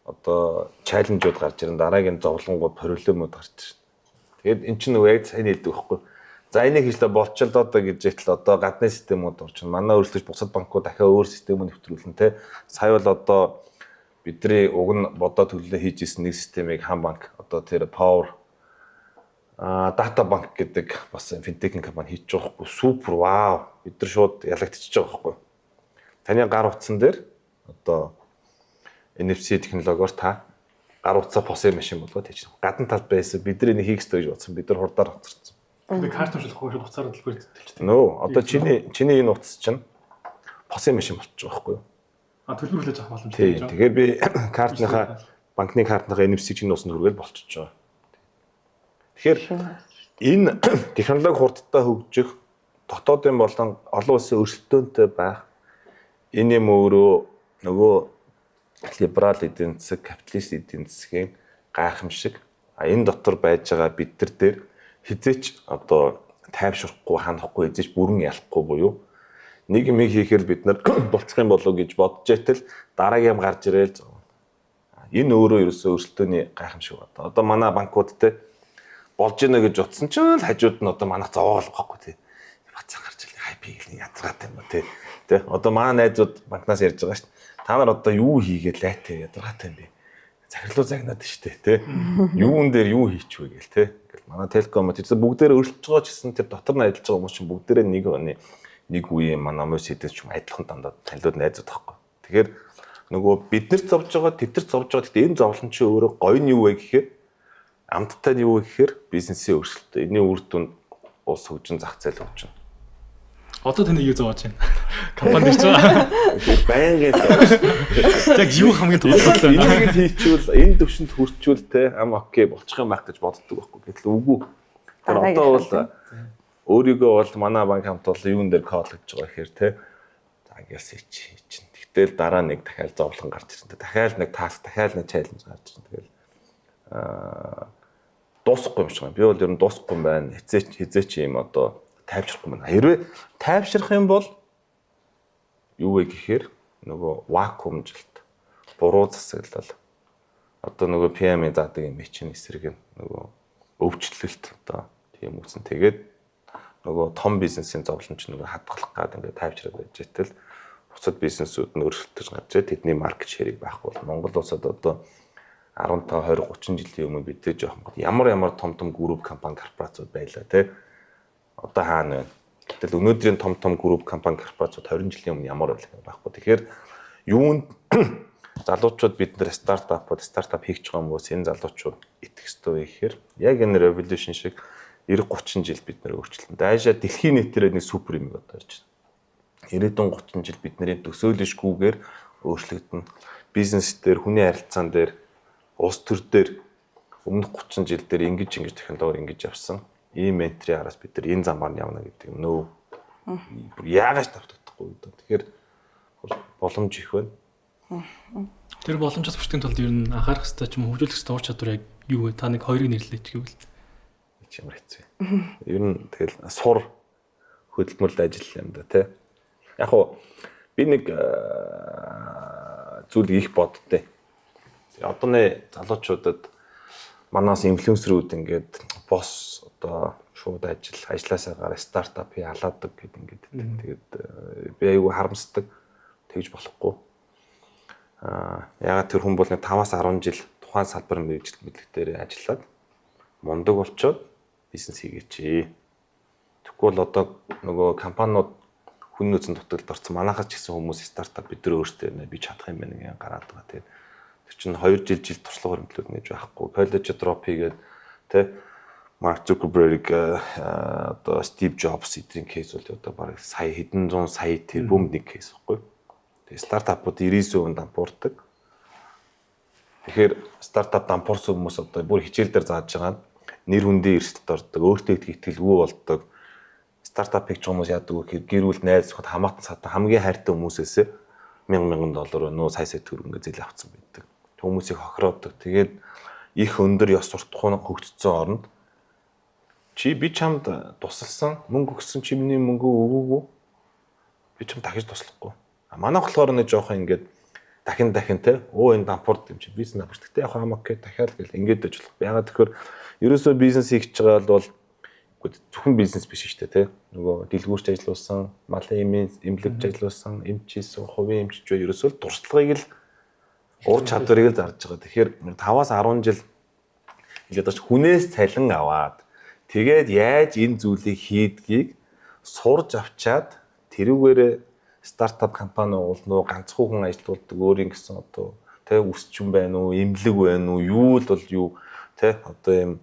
одоо чаленжууд гарч ирэн дараагийн зовлонгууд хориломуд гарч ирнэ. Тэгээд эн чинь нөгөө яг сайн хэлдэг байхгүй. За энийг хийлээ болчихлоо одоо гэж байтал одоо гадны системүүд орчин. Манай өөрсдөж бусад банкуд дахиад өөр системүүд нэвтрүүлэн те. Сая бол одоо бидний уг нь бодоо төлөлөө хийж исэн нэг системийг хам банк одоо тэр Power Data банк гэдэг бас финтекийн компани хийж байгаа байхгүй. Супер вау. Бид нар шууд ялагдчихж байгаа байхгүй. Таны гар утсан дээр одоо NFC технологиор та гар утсаа POS машин болгоод хийж. Гадна талд байсан бидний нэг хийх ёстой гэж бодсон. Бид нар хурдаар хоцорсон. Тэгээд карт уншуулахгүй шууд уцаар төлбөр төлчихтэй. Нөө одоо чиний энэ утас чинь POS машин болчих жоох байхгүй юу? Төлбөр хүлээж авах боломжтой. Тэгэхээр би картныхаа банкны картныхаа NFC чинь уусанд хүргээл болчихж байгаа. Тэгэхээр энэ технологи хурдтай хөгжих дотоодын болон олон улсын өрсөлдөөнтэй байх энэ юм өөрөө нөгөө либерал эдийн засаг, капиталист эдийн засгийн гайхамшиг энэ дотор байж байгаа бид нар дээр хизээч одоо тайвшрахгүй ханахгүй эзэж бүрэн ялахгүй буюу нэг юм хийхээр бид нар болцох юм болов гэж бодож байтал дараагийн юм гарч ирээл энэ өөрөө ерөөсөө өрсөлдөөний гайхамшиг байна. Одоо манай банкуд те болж ийнэ гэж утсан ч л хажууд нь одоо манайх зовоол байхгүй тий. Бацаа гарч ирлээ хайпи гэл ядаргаатай юм ба тий. Тэ одоо манай найзууд банкнаас ярьж байгаа шүү дээ. Та нар одоо юу хийгээд лайтай ядаргаатай юм бэ? Захирлуу загнаад штэ тий. Юун дээр юу хийчихвэ гээл тий. Ингээл манай телеком тэрсэн бүгдээрээ өрсөлдөж байгаа ч гэсэн тэр дотор нь ажиллаж байгаа хүмүүс чинь бүгдээрээ нэг үе манай мөс хийдэж ч юм адилхан дандаа танилуд найзууд байхгүй. Тэгэхээр нөгөө бид нар зовж байгаа тэд нар зовж байгаа гэхдээ энэ зовлон чинь өөрөө гоё нь юу вэ гэхээр амттай нь юу вэ гэхээр бизнесийн өрсөлдөлт. Энийн үр дүнд улс хөгжин зах зээл хөгжин. Одоо таны юу зовж байна? Компани дээр ч байнгын яг юу хамгийн тодорхой вэ? энийг хийчихвэл энэ төвшөнд хүрчүүл те ам окей болчих юм байх гэж боддог байхгүй. Гэтэл үгүй. Тэр одоо бол өөрийгөө бол манай банк хамт бол юун дээр коллеж байгаа гэхээр те за ингээс чинь. Тэгтэл дараа нэг дахиад зовлон гарч ирсэн. Дахиад нэг таск, дахиад нэг чаленж гарч ирсэн. Тэгэл дуусахгүй юм шиг байна. Би бол ер нь дуусахгүй юм байна. Хизээч юм одоо тайвшрахгүй байна. Хэрвээ тайвшрах юм бол юу вэ гэхээр нөгөө вакуумжилт, буруу засаглал. Одоо нөгөө PM-ийн заадаг юм чинь эсрэг нөгөө өвчлөлт одоо тийм үсэн. Тэгээд нөгөө том бизнесийн зовлонч нөгөө хадгалах гад ингээд тайвшраад байж итэл бусад бизнесүүд нь өрсөлдөж гарч тэдний маркет ширийг байхгүй бол Монгол улсад одоо 15 20 30 жилийн өмнө бид тэ жоохон ямар том групп компани корпорацууд байлаа тий. одоо хаана байна? Гэтэл өнөөдрийн том групп компани корпорацууд 20 жилийн өмнө ямар байхгүй. Тэгэхээр юунд залуучууд бид нэр стартап хийж байгаа хүмүүс энэ залуучууд итгэх ёстой вэ гэхээр яг энэ revolution шиг 90-30 жил бид нэр өөрчлөлтөнд аашаа дэлхийн нийтээр нэг супер юм одоо ирж байна. 90-30 жил бидний төсөөлөшгүйгээр өөрчлөгдөн. Бизнес дээр, хүний харилцаан дээр, улс төр дээр өмнөх 30 жил дээр ингэж технологи ингэж явсан. Ийм ментри араас бид нар энэ замаар явна гэдэг юм нөө. Яагаш тавтагдахгүй гэдэг. Тэгэхээр боломж их байна. Тэр боломжоос бүртгэн тулд ер нь анхаарах хэрэгтэй ч юм уу хөгжүүлэх хэрэгтэй ур чадвар яг юу вэ? Та нэг хоёрыг нэрлэлээ гэвэл ямар хэцүү. Ер нь тэгэл сур хөдөлмөрлөлт ажил юм да тий. Яг уу би нэг зүйл их боддтой. Одоо нэ залуучуудад манаас инфлюенсерүүд ингээд босс одоо шууд ажилласаа гараа стартап ялаадаг гэдэг ингээд. Тэгээд би аюу харамсдаг. Тэгж болохгүй. Ягаад тэр хүн бол нэг 5-10 жил тухайн салбар мэдлэг дээр ажиллаад мундаг болчоод бизнес хийгээч. Тэгвэл одоо нөгөө компаниуд хүн нөөцийн дутагд орсон манайхаас ч гэсэн хүмүүс стартап бид нар өөрсдөө би чадах юм байна гэж гараад байгаа. Тэгээд тэр чинь 2 жил туршлага хөрөнгөлүүд нэж байхгүй. College drop хийгээд тэ Mark Zuckerberg одоо Steve Jobs эдрийн кейс бол одоо бараг сая хэдэн зуун сая тэрбум нэг кейс байхгүй. Тэгээд стартапууд 99% дампуурдаг. Тэгэхээр стартап дампуурсан хүмүүс одоо бүр хичээл дээр зааж байгаа нэр хүндийн эрсдэлд ордог, өөртөө итгэлгүй болдог. Стартап хийж байгаа хүмүүс яадаг вэ гэхээр гэр бүл найз зөвхөн хамаатан садан хамгийн хайртай хүмүүсээс $1000 нөө сая төгрөнгө зээл авцсан байдаг. Хүмүүсийг хохироодог. Тэгээд их өндөр ёс суртахуун хөгжсөн оронд би чамд тусалсан, мөнгө өгсөн чи миний мөнгө өгөөгүй. Би чамд дахиж туслахгүй. Манай болохоор нэг жоохон ингээд дахин те энэ дампуурд юм чи бизнес дампуурд. Тэгтээ яг хамаагүй дахиад гэл ингээд дэж болох. Ягаад тэгэхээр ерөөсөө бизнес хийж байгаа бол зөвхөн бизнес биш шүү дээ те. Нөгөө дэлгүүрч ажилласан, малын эмнэлэгч ажилласан, эмчээсэн, хувийн эмчж бай ерөөсөө туршлагыг л ур чадварыг л зарж байгаа. Тэгэхээр 5-10 жил ингээд бас хүнээс цалин аваад тэгээд яаж энэ зүйлийг хийдгийг сурж авчаад тэрүүгээрээ стартап компани уулнаа ганцхан хүн ажилуулдаг өөрийн гэсэн одоо тэ үсчин байна уу, эмнэлэг байна уу, юу л бол юу тэ одоо юм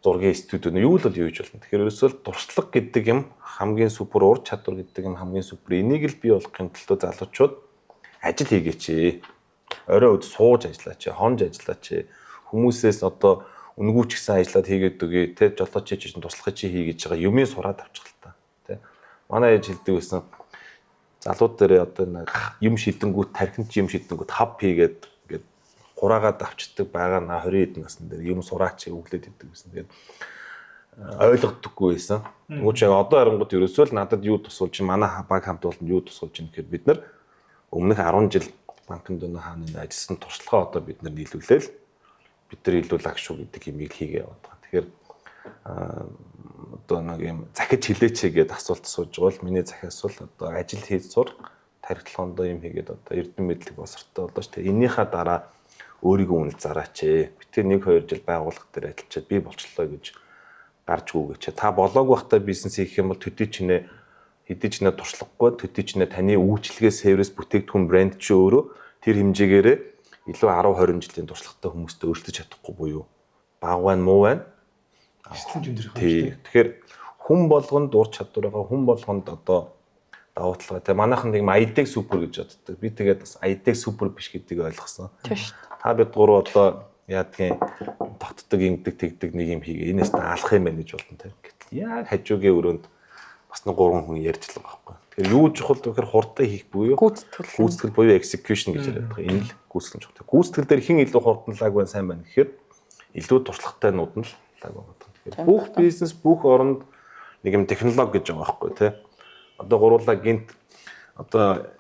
зургийн студиуд нь юу л бол юу гэж болно. Тэгэхээр ерөөсөө туршлага гэдэг юм хамгийн супер ур чадвар гэдэг юм хамгийн супер энийг л бий болохын тулд залуучууд ажил хийгээч. Орой өд сууж ажиллаач, хонж ажиллаач. Хүмүүсээс одоо үнгүүч гэсэн ажиллаад хийгээд үгүй те жолооч чинь туслахыг чи хийгээд байгаа юмыг сураад авчих л та те. Манай ээж хэлдэг байсан залууд дээр одоо нэг юм шидэнгүүт тархинд юм шидэнгүүт хав хийгээд ингээд хураагаад авчдаг байгаа 20 хэдэн насны дээр юм сураач өглөөд идэг гэсэн. Тэгээд ойлгодоггүй байсан. Ууч яг одоо харангууд ерөөсөө л надад юу тусуулж манай баг хамт болонд юу тусуулж юм гэхээр бид нар өмнөх 10 жил банкнд өнөө хааны ажилласан туршлагаа одоо бид нар нийлүүлээл бид нар илүү лагш шүү гэдэг юмыг хийгээ яваад байгаа. Тэгэхээр одоо нэг юм захиж хилээч гэдэг асуулт асууж байгаа бол миний захиас бол одоо ажил хийж сур тархилгоондоо юм хийгээд одоо эрдэм мэдлэг босортой болооч тэгээ энийхээ дараа өөрийгөө үнэл зараач. Битээ 1-2 жил байгууллага дээр ажиллачаад би болчлоо гэж гарч гүгээч. Та болоог байхдаа бизнес хийх юм бол төдий чинээ хэдий чинээ туршлагагүй төдий чинээ таны үйлчлэгээ сервис бүтээгдэхүүн брэнд чи өөрөө тэр хэмжээгээрээ илүү 10-20 жилийн туршлагатай хүмүүстэй өөрчлөж чадахгүй буюу баг байна муу байна. Тэгэхээр хүн болгонд ур чадвар байгаа хүн болгонд одоо давуу талгаа. Тэгээ манайхан нэг аятэг супер гэж боддог. Би тэгээд бас аятэг супер биш гэдгийг ойлгосон. Та бид гурав одоо яадгийн тогтдог ингэдэг тэгдэг нэг юм хийгээ. Энэс та алах юм байна гэж болно тийм. Гэтэл яг хажуугийн өрөөнд бас нэг 3 хүн ярьж л байгаа байхгүй. Тэгэхээр юу чухал гэхээр хурдан хийх буюу гүйцэтгэл буюу execution гэж яриад байгаа. Энэ л гүйцэтгэл чухал. Гүйцэтгэл дээр хэн илүү хурдан лаг байна сайн байна гэхээр илүү туршлагатай нууд нь л лаг байна. Тэгэхээр бүх бизнес бүх оронд нэг юм технологи гэж байгаа байхгүй тий. Одоо гуруулаа гинт одоо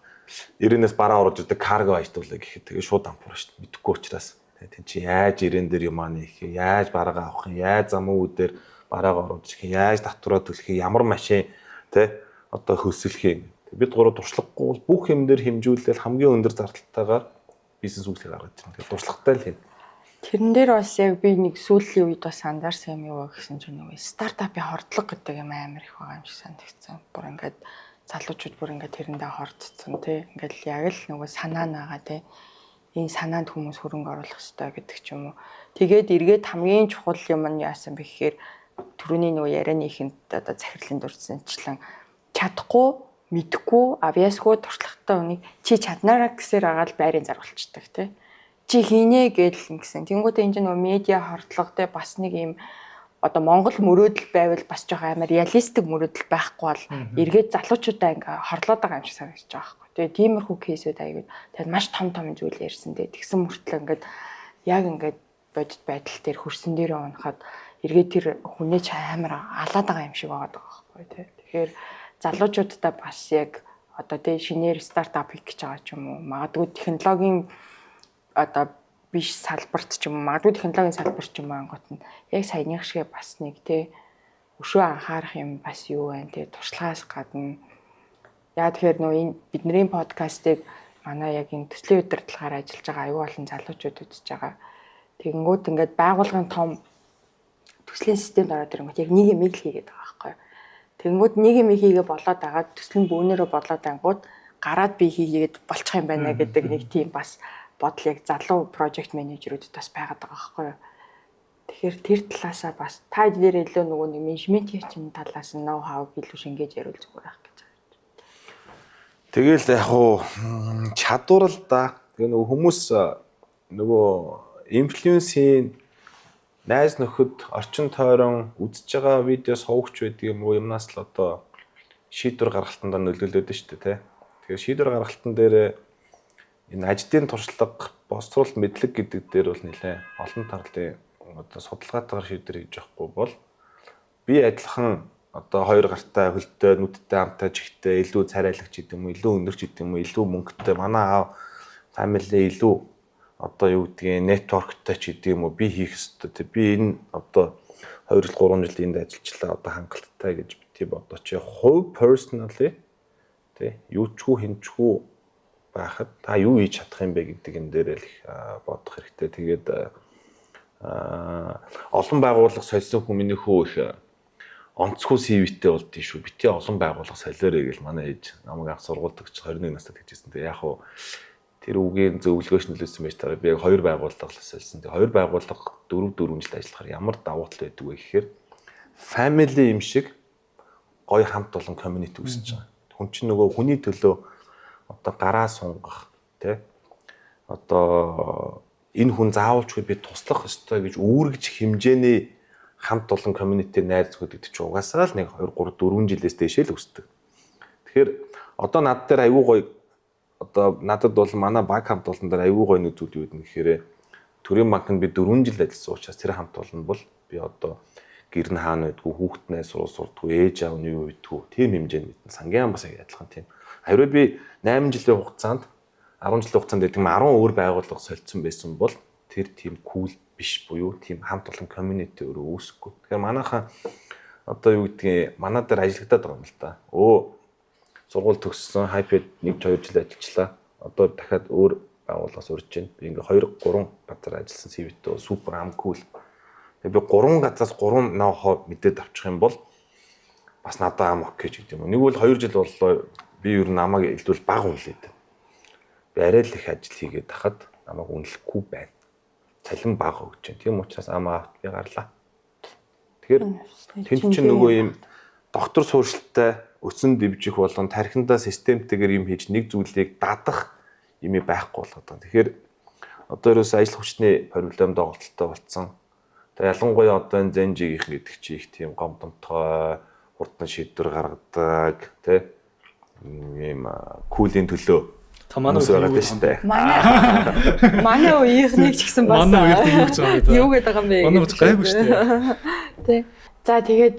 90-ээс бараа орж ирдэг карго ажилуулаа гэхэд тэгээ шууд дампуурна шүү дээ. Мэдхгүй учраас тий чи яаж 90 дээр юм аа нэх яаж бараагаа авах юм яаж зам үүдээр бараагаа оруулж ирэх яаж татвараа төлөх ямар машин тий одоо хөсөлөх юм. Бид гурав туршлагагүй бүх юм дээр хэмжүүлэл хамгийн өндөр зардалтайгаар бизнес үйлчлэг гаргаж байна. Тэгээ туршлагатай л хийнэ. Тэрэн дээр бас яг би нэг сүүлийн үед бас анзаарсан юм юу гэсэн чинь нөгөө стартапын хордлого гэдэг юм амар их байгаа юм шиг санагдсан. Бүр ингээд залуучууд бүр ингээд тэрэндээ хордсон тий. Ингээд яг л нөгөө санаа наага тий. Энэ санаанд хүмүүс хөрөнгө оруулах хэрэгтэй гэдэг ч юм уу. Тэгээд эргээд хамгийн чухал юм нь яасан бэ гэхээр түрүүний нөгөө ярианы ихэнд одоо захирлын дурдсанчлан чадахгүй, мэдэхгүй, авьяасгүй туршлагатай хүнийг чи чаднараа гэсээр агаал байрын зарвалцдаг тий. Чи хийнэ гэдэл гэсэн. Тэнгүүтээ энэ нөгөө медиа хордлоготой бас нэг юм одоо Монгол мөрөөдөл байвал бас жоох амар реалистик мөрөөдөл байхгүй бол эргээд залуучуудаа ингээ хорлоод байгаа юм шиг санагдаж байгаа байхгүй. Тэгээ тиймэрхүү кейсүүд аягүй тэгээд маш том зүйл ярьсан. Тэгсэн мөртлөө ингээд яг ингээд бодит байдал дээр хөрсөн дээрээ унахад эргээд тэр хүнээ ч амар алаад байгаа юм шиг байгаа байхгүй тий. Тэгэхээр залуучуудаа бас яг одоо тий шинээр стартап хийх гэж байгаа ч юм уу. Магадгүй технологийн одоо биш салбарт ч юм уу. Магадгүй технологийн салбарт ч юм ангууд нь яг саяных шиг бас нэг тий өшөө анхаарах юм бас юу вэ тий туршлагаас гадна. Яа тэгэхээр нөө энэ бидний подкастыг манай яг энэ төслийн удирдлагаар ажиллаж байгаа аюул олон залуучууд үзэж байгаа. Тэгэнгүүт ингээд байгууллагын том төслийн системд ороод ирэнгүүт яг нэг юм л хийгээд байгаа байхгүй. Тэгэнгүүт нэг юм хийгээ болоод агаад төслийн бөөнөрөө бодлоод ангууд гараад би хийгээд болчих юм байна гэдэг нэг тийм бас бодол яг залуу project manager-уудад бас байгаад байгаа байхгүй. Тэгэхээр тэр талаасаа бас та дээр илүү нөгөө нэг менежментийн чинь талаас нь ноу хавыг илүү шингээж яриул зүгээр байх гэж байна. Тэгэл яг хуу чадвар л да. Тэгээ нөгөө хүмүүс нөгөө инфлюенсийн найз нөхөд орчин тойрон үзэж байгаа видео сувгч байдаг юм уу юмнаас л одоо шийдвэр гаргалтанд нөлөөлөд нь шүү дээ тий. Тэгэхээр шийдвэр гаргалтан дээр энэ ажлын туршлага, босруулалт мэдлэг гэдэг дээр бол нэлээ олон талын одоо судалгаатайгаар шийдвэр хийж явахгүй бол би адилхан одоо хоёр гартай хөлтэй нүдтэй амтай жигтэй илүү царайлагч гэдэг юм уу, илүү өндөрч гэдэг юм уу, илүү мөнгөтэй манай аав family илүү одоо юу гэдгийг networkтэй ч гэдэг юм уу би хийх ёстой. Би энэ одоо 2 жил 3 жил энд ажиллажлаа одоо хангалттай гэж бити бодооч. Хувь personally тий юучгүй хинчгүй байхад та юу хийж чадах юм бэ гэдэг энэ дээр л их бодох хэрэгтэй. Тэгээд олон байгууллага солисон хүмүүний хөө их онцгүй CV-тэй болдгий шүү. Бити олон байгууллага солиорой гэж манай ээж намайг анх сургуульд өгч 21 настай гэжсэн. Тэгээ яг хуу тэр үгийн зөвлөгөөч нөлөөсөн байж таараа би яг 2 байгууллага солисон. Тэгээ 2 байгууллага 4 жил ажиллахаар ямар давуу тал байдаг вэ гэхээр family юм шиг гоё хамт олон community үүсэж байгаа. Хүн чинь нөгөө хүний төлөө одоо гараа сунгах тий одоо энэ хүн заавалчгүй би туслах ёстой гэж үүрэгч хэмжээний хамт олон community найз нөхөд гэдэг чинь угаасаа л 1 2 3 4 жилээс дээшээ л өсдөг. Тэгэхээр одоо над дээр аюу гоё одоо надад бол манай баг хамт олон дээр аюу гоё нэг зүйл юу гэдэг нь гэхээр төрийн банкнд би 4 жил ажилласан учраас тэр хамт олон бол би одоо гэр нь хаана байдгүй хүүхднээ сурдгүй ээж аав нь юу байдгүй тийм хэмжээнд мэдэн сангийн бас адилхан тийм. Харин би 8 жилийн хугацаанд 10 жилийн хугацаанд гэдэг нь 10 өөр байгууллага солилцсон байсан бол тэр тийм кул биш буюу тийм хамт олон community өөрөө үүсэхгүй. Тэгэхээр манайхаа одоо юу гэдгийг манай дээр ажиллагдаад байгаа юм л та. Сургууль төгссөн, хайпед 1-2 жил ажиллажлаа. Одоо дахиад өөр байгууллагаас урьж байна. Би ингээ 2-3 газар ажилласан CV-тэй супер кул. Тэгээ би 3 газраас 3 ноу-хоо мэдээд авчих юм бол бас надад ам окей ч гэдэг юм. Нэг бол 2 жил боллоо би ер нь намайг илдвэл баг үнэлээд. Би арай л их ажил хийгээд тахад намайг үнэлэхгүй байна. Цалин бага өгч байна. Тийм учраас амаа авт би гарлаа. Тэгэхээр тэнд чинь нөгөө юм доктор суурьшилтай өсөн дэвжих болон тархиндаа системтэйгээр юм хийж нэг зүйлийг дадах юм байхгүй болгоод байгаа. Тэгэхээр одоо ерөөс ажил хүчний проблем доголдолтой болцсон. Тэгээ ялангуяа одоо энэ зенжигийнх гэдэг чи их тийм гомдомтой хурдан шийдвэр гаргадаг тий ийм куулийн төлөө Манай үеийнхнийг ч гэсэн бас юу гэдэг юм бэ? Манай үеийг гайгүй шүү дээ. Тий. За тэгээд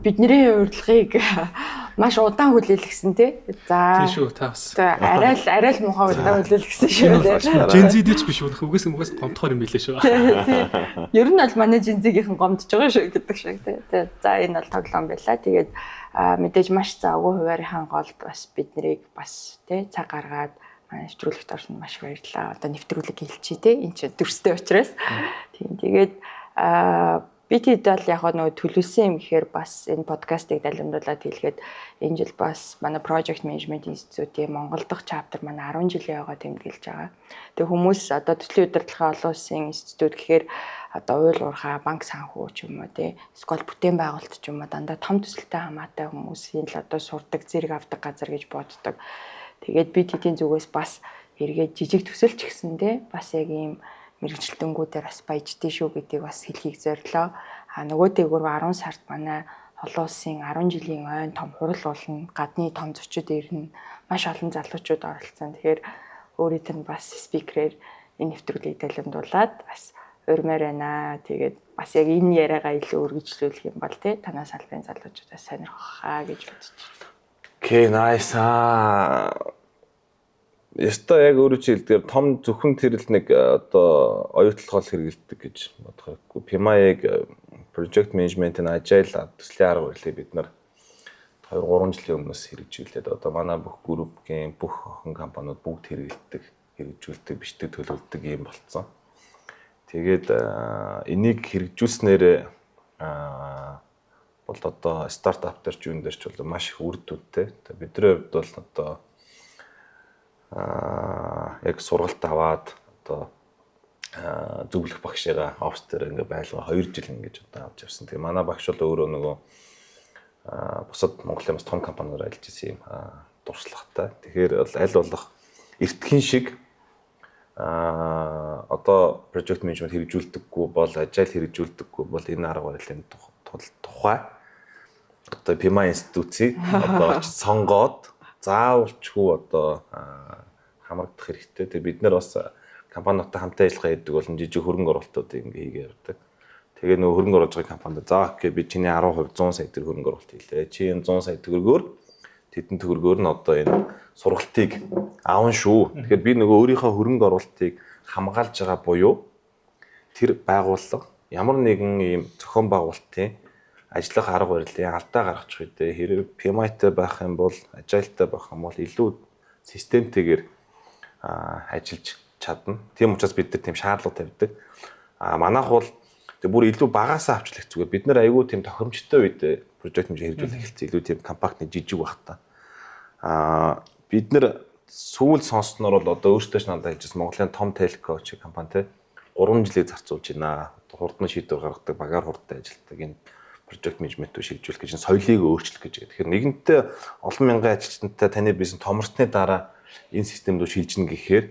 бидний урилгыг маш удаан хүлээлгсэн тий. За. Тийм шүү та бас. Арай л муухай удаан хүлээлгсэн шүү дээ. Жензидэж биш үү? Угаас гомдохоор юм билээ шүү. Тий. Ер нь бол манай жензигийнхэн гомдож байгаа шүү гэдэг шиг тий. За энэ бол тоглоом байлаа. Тэгээд мэдээж маш завгүй хуваарийн голд бас биднийг бас тий цаг гаргаад манай нэвтрүүлэгт орсон маш баярлалаа. Одоо нэвтрүүлэг хэлчихье те. Энд чинь дүрстэй учраас. Тийм тэгээд бид хэд бол яг нөгөө төлөвлөсөн юм гэхээр бас энэ подкастыг далимдуулаад хэлгээд энэ жил бас манай Project Management Institute-ийн Монгол дахь chapter манай 10 жилийн яваад тэмдэглэж байгаа. Тэгээ хүмүүс одоо төслийн удирдлагын олон улсын институт гэхээр одоо уйл уурхай, банк санхүү ч юм уу тий, эсвэл бүтээн байгуулалт ч юм уу дандаа том төсөлтэй хамаатай хүмүүсийн л одоо сурдаг, зэрэг авдаг газар гэж боддог. Тэгээд бид хэдийн зүгээс бас эргээд жижиг төсөлч гисэн тий, бас яг ийм мэрэгчлэлтэнгүүдээр бас баяждээ шүү гэдгийг бас хэлхийг зорилоо. Нөгөө дээгүүр 10 сард манай олон улсын 10 жилийн ойн том хурал болно. Гадны том зочид ирнэ. Маш олон залуучууд оролцсон. Тэгэхээр өөрийнх нь бас спикерээр энэ нэвтрүүлгийг далимдуулаад бас урмаар байна. Тэгээд бас яг энэ яриагаа илүү үргэлжлүүлэх юм бол тий танаас албан залуучуудаас сонирхох хаа гэж бодож байна. Окей, nice. Яста яг өөрөө чи хэлдгээр том зөвхөн тэр л нэг одоо оюутлогоо хэрэгэлдэг гэж бодох хэрэггүй. PMI-г project management-ийн agile төслийн арга барилыг бид нар 2-3 жилийн өмнөөс хэрэгжүүлээд одоо манай бүх группийн бүх охин компаниуд бүгд хэрэгжүүлдэг, бичдэг, төлөвлөдөг юм болцсон. Тэгээд энийг хэрэгжүүлснээр бол одоо стартап дээр ч юун дээр ч бол маш их үр дүнтэй. Бидний хувьд бол одоо яг сургалт аваад одоо зөвлөх багшигаа офс дээр ингээ байлгаа 2 жил ингэж одоо авч явсан. Тэгээ манай багш бол өөрөө нөгөө бусад Монголын бас том компаниудаар ажиллаж исэн юм дурслагтай. Тэгэхээр аль болох эртхэн шиг одоо project management хэрэгжүүлдэггүй бол agile хэрэгжүүлдэггүй бол энэ арга барилын тухай одоо PMI институцийг одоо сонгоод заавалчгүй одоо хамрагдах хэрэгтэй. Тэгээ бид нар бас компаниудтай хамтаа ажиллах гэдэг бол жижиг хөрөнгө оруулалтуудыг ингээ хийгээ явдаг. Тэгээ нөгөө хөрөнгө оруулж байгаа компанид заа гэхээр би чиний 10% 100 сая төгрөг хөрөнгө оруулалт хийлээ. Чи энэ 100 сая төгрөгөөр тэдэн төгрөгөөр нь одоо энэ сургалтыг аавн шүү. Тэгэхээр би нөгөө өөрийнхөө хөрөнгө оруулалтыг хамгаалж байгаа буюу тэр байгууллага ямар нэгэн ийм зохион байгуулалтын ажиллах арга барилын алдаа гаргачих үедээ хэрэг PMI-тай байх юм бол agile-тай байх юм бол илүү системтэйгээр ажиллаж чадна. Тийм учраас бид нар тийм шаардлага тавьдаг. Манайх бол бүр илүү багасаа авчлах зүгээр. Бид нар айгүй тийм тохиромжтой үед project мэж хэрэгжүүлэх хэлцээ илүү тийм компактны жижиг байх та. Бид нар сүүл сонссноор бол одоо өөртөө ч надад хэлжсэн Монголын том телко чи компани те 3 жилийг зарцуулж байна. Хурдны шийдвэр гаргадаг, багаар хурдтай ажилладаг энэ project management-ийг шилжүүлэх гэж соёлыг өөрчлөх гэж. Тэгэхээр нэгэнтээ олон мянган ажилчнтай таны бизнес томрсны дараа энэ системд шилжинэ гэхээр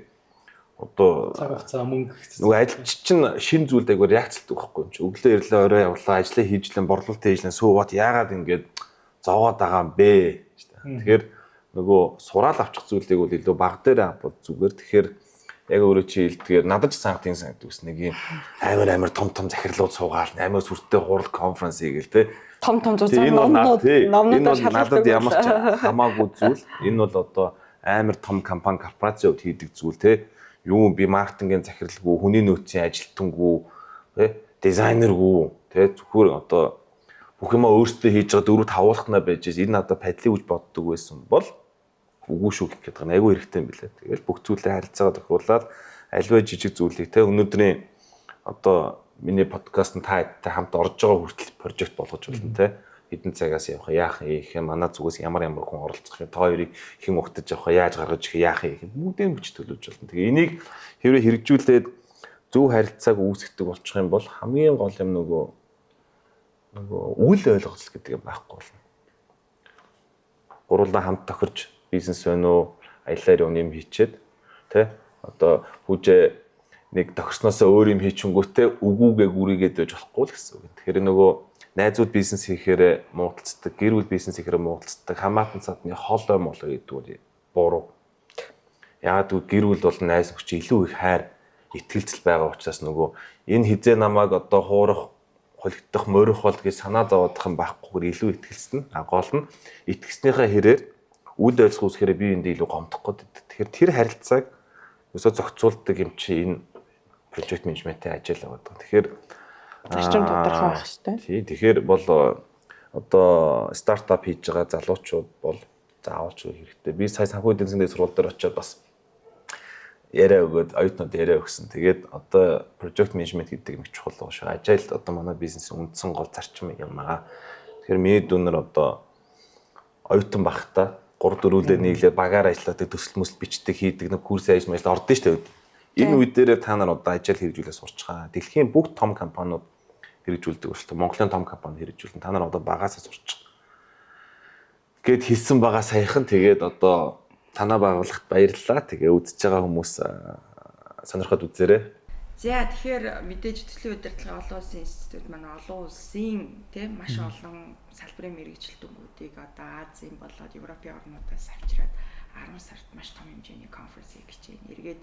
одоо цаг хугацаа мөнгө нөгөө ажилч чинь шин зүйлд айгу реакцлдаг байхгүй юм чи. Өглөө ирлээ орой явлаа, ажлаа хийжлэн, борлуулалт хийжлэн сүүват яагаад ингэж зовоод байгаа юм бэ? Тэгэхээр нөгөө сураал авчих зүйлийг бол илүү баг дээр авбал зүгээр. Тэгэхээр яг өөрөө чи хэлдгээр надад ч санагдсан санагддаг ус нэг юм амар том захирлууд суугаал амар сүртэй хурал конференс хийгээл те том зузаан номнууд надад ямар ч хамаагүй зүйл. Энэ бол одоо амар том компани корпорациуд хийдэг зүйл те юу би маркетингийн захирлгүй хүний нөөцийн ажилтнгүй те дизайнергүй те зүгээр одоо бүх юма өөртөө хийж байгаа 4-5 байж энэ надад падлыг үж боддог байсан бол үгүй шүү гэх гэдэг нь айгүй хэрэгтэй юм билээ. Тэгэл бүх зүйлээ харилцаагаа тохируулаад альва жижиг зүйлийг те өнөөдрийн одоо миний подкаст нь та хэдтэй хамт орж байгаа хүртэл прожект болгож болно те хэдэн цагаас явах яах юм манай зүгээс ямар хүн оролцох юм та хоёрыг хэн угтаж явах яаж гаргаж ирэх яах юм бүгдийн хүч төлөвлөж болно. Тэгээ энийг хэврээ хэрэгжүүлээд зөв харилцааг үүсгдэг болчих юм бол хамгийн гол юм нөгөө үйл ойлголт гэдэг юм байхгүй болно. Гурлаа хамт тохирж бизнес байна уу аялаар юм хийчихэд тэ одоо хүүжээ нэг тохирсноосоо өөр юм хийчихэнгүүтээ үгүүгээ гүрийгээд байж болохгүй л гэсэн үг. Тэгэхээр нөгөө найзууд бизнес хийхээр муудалцдаг, гэр бүл бизнес хийхээр муудалцдаг, хамаатан цадны хоолой молоо гэдэг нь буруу. Яагаад гэвэл гэр бүл бол найз нөхч илүү их хайр, итгэлцэл байгаа учраас нөгөө энэ хизээ намайг одоо хуурах, холигдох, морих бол гэж санаа зовоодох юм байхгүй илүү итгэлцэн. Гол нь итгэснийхээ хэрээр үйл ажиллагаа үүсгэхээр би энд илүү гомдох гээд. Тэгэхээр тэр харилцааг өсөө зохицуулдаг юм чи энэ project management-ийн ажил байгаа. Тэгэхээр зарчим тодорхой байх хэрэгтэй. Тий, тэгэхээр бол одоо стартап хийж байгаа залуучууд бол заавалч хэрэгтэй. Би сая санхүү эдийн засгийн дэд сургууль дээр очиод бас яриа өгөөд оюутнууд яриа өгсөн. Тэгээд одоо project management гэдэг юм чухал байгаа шүү. Agile одоо манай бизнесийн үндсэн гол зарчим юм аа. Тэгэхээр миний дүнээр одоо оюутан багтаа 3-4 нийлээд багаар ажилладаг төсөл мөсөл бичдэг хийдэг нэг курс ажил мэл ордон шүү дээ. Энэ үе дээр та нар одоо ажил хэрэгжүүлээ сурчгаа. Дэлхийн бүх том компаниуд хэрэгжүүлдэг шүү дээ. Монголын том компани хэрэгжүүлэн та нар одоо багаасаа сурчих. Гэт хэлсэн байгаа саяхан тэгээд одоо танаа байгууллагт баярлалаа. Тэгээ үзэж байгаа хүмүүс сонирхоод үзээрэй. За тэгэхээр мэдээж төслийн удирдлагын олон улсын институт манай олон улсын тийм маш олон салбарын мэргэжилтүүгүүдийг одоо Азийн болоод Европын орнуудаас авчираад 10 сард маш том хэмжээний конференс хийж байна. Эргээд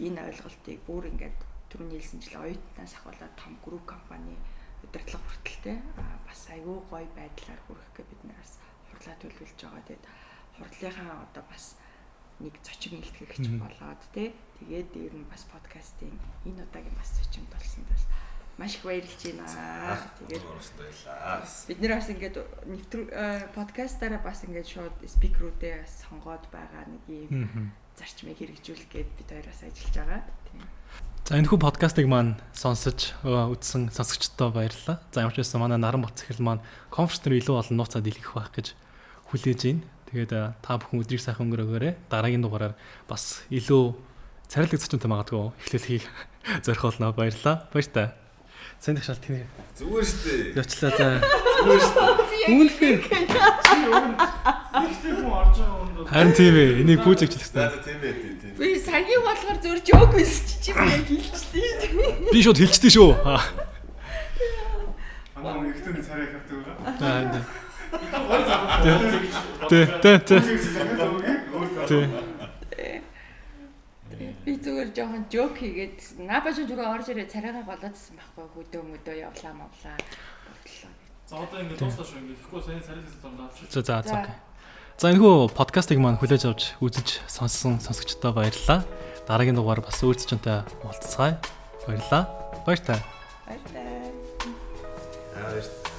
энэ ойлголтыг бүр ингээд түрүүний хэлсэнчлэн оюутнаас ахуулаад том групп компани удирдлага хүртэлтэй бас айгүй гоё байдлаар хүрэх гэж бид нараас хурлаа төлөвлөж байгаа. Тэгээд хурлынхаа одоо бас нэг зочин илтгэгч болоод тэгээд ер нь бас подкастын энэ удаагийн бас зочинд болсон дээс маш их баярлж байна. Тэгээд бид нэр бас ингээд подкастаараа бас ингээд шууд спикерүүдээ сонгоод байгаа нэг юм зарчмыг хэрэгжүүлэх гээд бид хоёроос ажиллаж байгаа. Тийм. За энэ хүү подкастыг маань сонсож үзсэн сонсогчдод баярлалаа. За ямар ч байсан манай Наран Бат Цэхэл маань конференцээр илүү олон нууцад илгэх байх гэж хүлээж байна. Тэгээд та бүхэн өдрийг сайхан өнгөрөөгөөрэй. Дараагийн дугаараар бас илүү царилэг зочинтой магадгүй эхлэлхийг зорих болно. Баярлалаа. Баяр та. Сайн тагшаал тийм. Зүгээр шүү дээ. Явчлаа за. Зүгээр шүү дээ. Үнэхээр. Нэгтэй хүн орж байгаа хүнд. Харин тийм ээ. Энийг бүүжигч хэлсэн. Тийм ээ тийм. Би саягийн болохоор зөв жоок байсан чи яг хэлчихлээ. Би шууд хэлчихсэн шүү. Манай нэгтэй царай хавдаг байгаа. Аа. Би зүгээр жоохон жок хийгээд наабаш зүгээр орж ирээ царайгаа голоодсан байхгүй хөдөө мөдөө явлаа мовлаа бодлоо. За одоо ингэ дуустаа шүү ингэ. Тэгэхгүй сайн царайсаа дандаа авчих. За окей. За энэхүү подкастыг маань хүлээж авч үзэж сонссон сонсогчдод баярлалаа. Дараагийн дугаар бас өөр зочинтой уулзцгаая. Баярлалаа. Баяр та. Баяр та. Аа